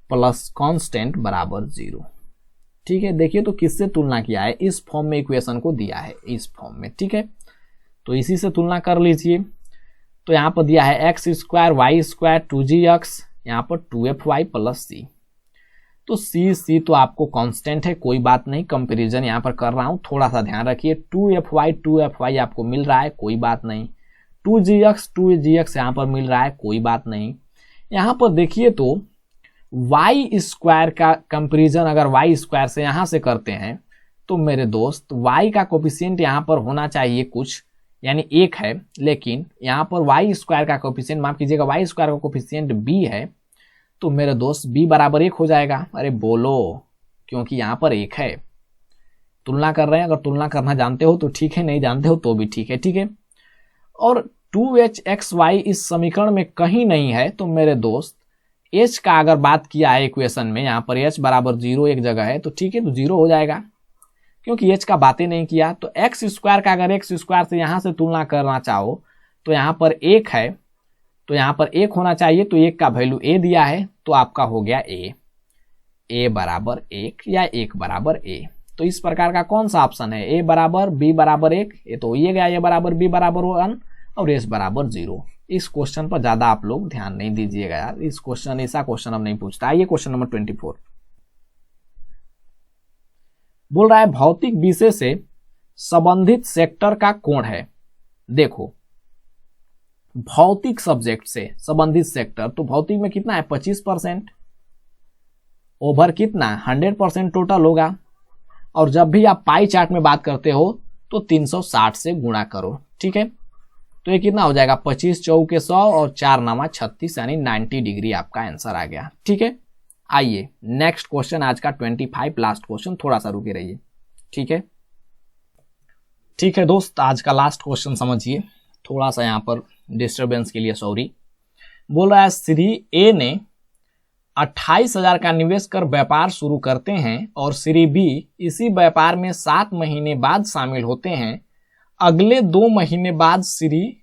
plus constant बराबर 0। ठीक है, देखिए तो किससे तुलना किया है? इस फॉर्म में इक्वेशन को दिया है, इस फॉर्म में। ठीक है, तो इसी से तुलना कर लीजिए। तो यहाँ पर दिया है x square y square 2gx, यहाँ पर 2fy प्लस c। तो c तो आपको कांस्टेंट है, कोई बात नहीं, कंपैरिजन यहाँ पर कर रहा हूँ, थोड़ा सा ध्यान रखिए। 2fy आपको मिल रहा है, कोई बात नहीं। 2gx यहाँ पर मिल रहा है, कोई बात नहीं। यहाँ पर देखिए तो y स्क्वायर का कंपैरिजन अगर y स्क्वायर से यहां से करते हैं तो मेरे दोस्त y का कोफिशिएंट यहाँ पर होना चाहिए कुछ, यानी 1 है, लेकिन यहाँ पर वाई स्क्वायर का कोफिशिएंट, माफ कीजिएगा, वाई स्क्वायर का कोफिशिएंट b है, तो मेरे दोस्त b बराबर 1 हो जाएगा। अरे बोलो, क्योंकि यहाँ पर 1 है। तुलना कर रहे हैं, अगर तुलना करना जानते हो तो ठीक है, नहीं जानते हो तो भी ठीक है, ठीक है। और 2hxy इस समीकरण में कहीं नहीं है, तो मेरे दोस्त h का अगर बात किया है इक्वेशन में, यहाँ पर h बराबर 0 एक जगह है, तो ठीक है, तो 0 हो जाएगा, क्योंकि h का बातें नहीं किया। तो x स्क्वायर का अगर x स्क्वायर से यहाँ से तुलना करना चाहो तो यहाँ पर 1 है, तो यहाँ पर 1 होना चाहिए, तो 1 का वैल्यू a दिया है, तो आपका हो गया a बराबर 1 या 1 बराबर a। तो इस प्रकार का कौन सा ऑप्शन है, a बराबर b बराबर 1, ये तो ये गया, a बराबर b बराबर 1 और s बराबर 0। इस क्वेश्चन पर ज्यादा आप लोग ध्यान नहीं दीजिएगा यार, इस क्वेश्चन ऐसा क्वेश्चन हम नहीं पूछता। आइए क्वेश्चन नंबर 24 बोल रहा है भौतिक विषय से संबंधित सेक्टर का कोण है। देखो, भौतिक सब्जेक्ट से संबंधित सेक्टर, तो भौतिक में कितना है 25%, ओवर कितना 100% टोटल होगा। और जब भी आप पाई चार्ट में बात करते हो तो 360 से गुणा करो, ठीक है। तो ये कितना हो जाएगा 25 चौके 100 और 4 नामा 36, यानी 90 डिग्री आपका आंसर आ गया, ठीक है। आइए नेक्स्ट क्वेश्चन, आज का 25 लास्ट क्वेश्चन, थोड़ा सा रुके रहिए, ठीक है। ठीक है दोस्त, आज का लास्ट क्वेश्चन समझिए, थोड़ा सा यहाँ पर डिस्टरबेंस के लिए सॉरी। बोल रहा है श्री ए ने 28,000 का निवेश कर व्यापार शुरू करते हैं और श्री बी इसी व्यापार में 7 महीने बाद शामिल होते हैं। अगले 2 महीने बाद श्री,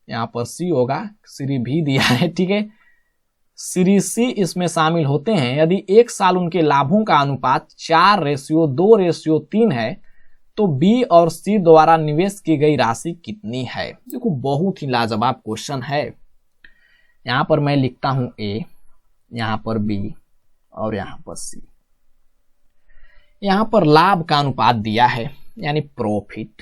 यहां पर सी होगा, श्री भी दिया है, ठीक है, श्री सी इसमें शामिल होते हैं। यदि 1 साल उनके लाभों का अनुपात 4:2:3 है तो बी और सी द्वारा निवेश की गई राशि कितनी है। देखो बहुत ही लाजवाब क्वेश्चन है। यहां पर मैं लिखता हूं ए, यहां पर बी और यहां पर सी। यहां पर लाभ का अनुपात दिया है, यानी प्रॉफिट,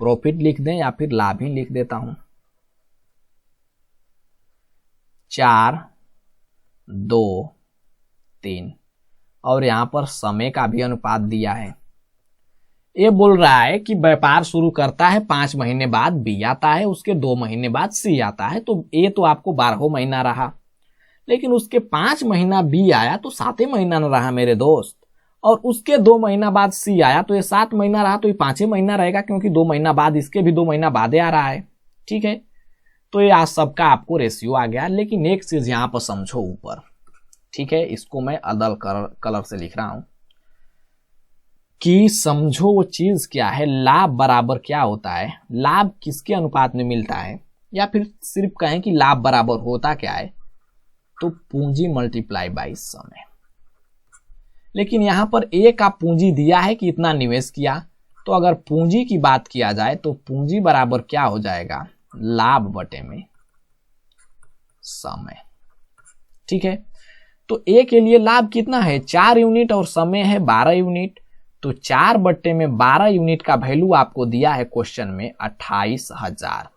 प्रॉफिट लिख दें या फिर लाभ ही लिख देता हूं। 4:2:3 और यहां पर समय का भी अनुपात दिया है। ये बोल रहा है कि व्यापार शुरू करता है 5 महीने बाद बी आता है, उसके 2 महीने बाद सी आता है, तो ए तो आपको 12 महीना रहा, लेकिन उसके 5 महीना बी आया तो 7 महीना न रहा मेरे दोस्त, और उसके 2 महीना बाद सी आया तो ये 7 महीना रहा, तो ये 5 महीना रहेगा, क्योंकि 2 महीना बाद इसके भी 2 महीना बाद आ रहा है, ठीक है। तो ये आज सबका आपको रेशियो आ गया। लेकिन एक चीज यहां पर समझो ऊपर, ठीक है, इसको मैं अदल कलर से लिख रहा हूं कि समझो वो चीज क्या है, लाभ बराबर क्या होता है, लाभ किसके अनुपात में मिलता है, या फिर सिर्फ कहें कि लाभ बराबर होता क्या है, तो पूंजी मल्टीप्लाई बाई समय। लेकिन यहां पर ए का पूंजी दिया है कि इतना निवेश किया, तो अगर पूंजी की बात किया जाए तो पूंजी बराबर क्या हो जाएगा, लाभ बटे में समय, ठीक है। तो ए के लिए लाभ कितना है 4 यूनिट और समय है 12 यूनिट, तो 4 बटे में 12 यूनिट का वैल्यू आपको दिया है क्वेश्चन में 28,000।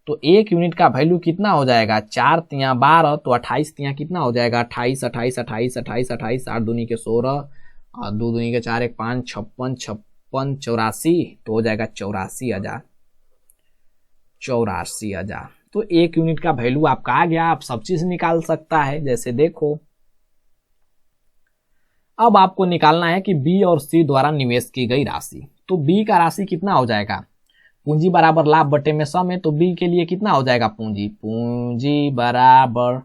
तो 1 यूनिट का वैल्यू कितना हो जाएगा, 4 तिया 12, तो 28 तिया कितना हो जाएगा 28, 28, 28, 28, 28, 8 दूनी के 16 और 2 दूनी के 4, 1 5, 56, 56, 84, तो हो जाएगा 84,000, 84,000। तो 1 यूनिट का वैल्यू आपका आ गया। आप सब चीज निकाल सकता है, जैसे देखो अब आपको निकालना है कि बी और सी द्वारा निवेश की गई राशि। तो बी का राशि कितना हो जाएगा, पूंजी बराबर लाभ बटे में समय, तो बी के लिए कितना हो जाएगा पूंजी, पूंजी बराबर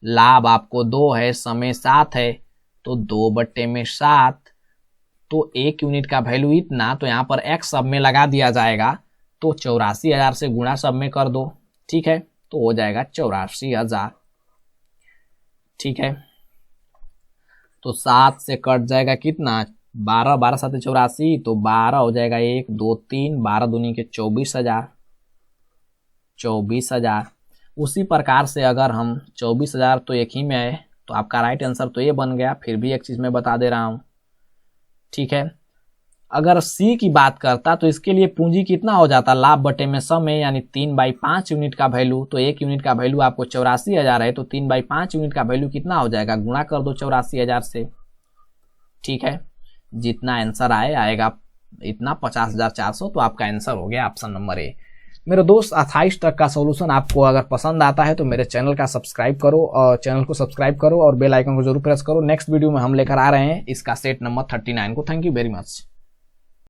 लाभ आपको 2 है, समय 7 है, तो 2 बटे में 7, तो 1 यूनिट का वैल्यू इतना, तो यहाँ पर x सब में लगा दिया जाएगा, तो 84,000 से गुणा सब में कर दो, ठीक है, तो हो जाएगा 84,000, ठीक है। तो 7 से कट जाएगा कितना, 12, 12 7 84, तो 12 हो जाएगा 1 2 3, 12 दूनी के 24,000, 24,000। उसी प्रकार से अगर हम 24,000 तो एक ही में है, तो आपका राइट आंसर तो ये बन गया। फिर भी एक चीज मैं बता दे रहा हूं, ठीक है। अगर सी की बात करता तो इसके लिए पूंजी कितना हो जाता, लाभ बटे में समय, यानी 3/5 यूनिट का वैल्यू, तो 1 यूनिट का वैल्यू आपको 84,000 है, तो 3/5 यूनिट का वैल्यू कितना हो जाएगा, गुणा कर दो 84,000 से, ठीक है, जितना आंसर आएगा इतना 50,400, तो आपका आंसर हो गया ऑप्शन नंबर ए। मेरे दोस्त 28 तक का सॉल्यूशन आपको अगर पसंद आता है तो मेरे चैनल का सब्सक्राइब करो, और चैनल को सब्सक्राइब करो और बेल आइकन को जरूर प्रेस करो। नेक्स्ट वीडियो में हम लेकर आ रहे हैं इसका सेट नंबर 39 को। Thank you very much.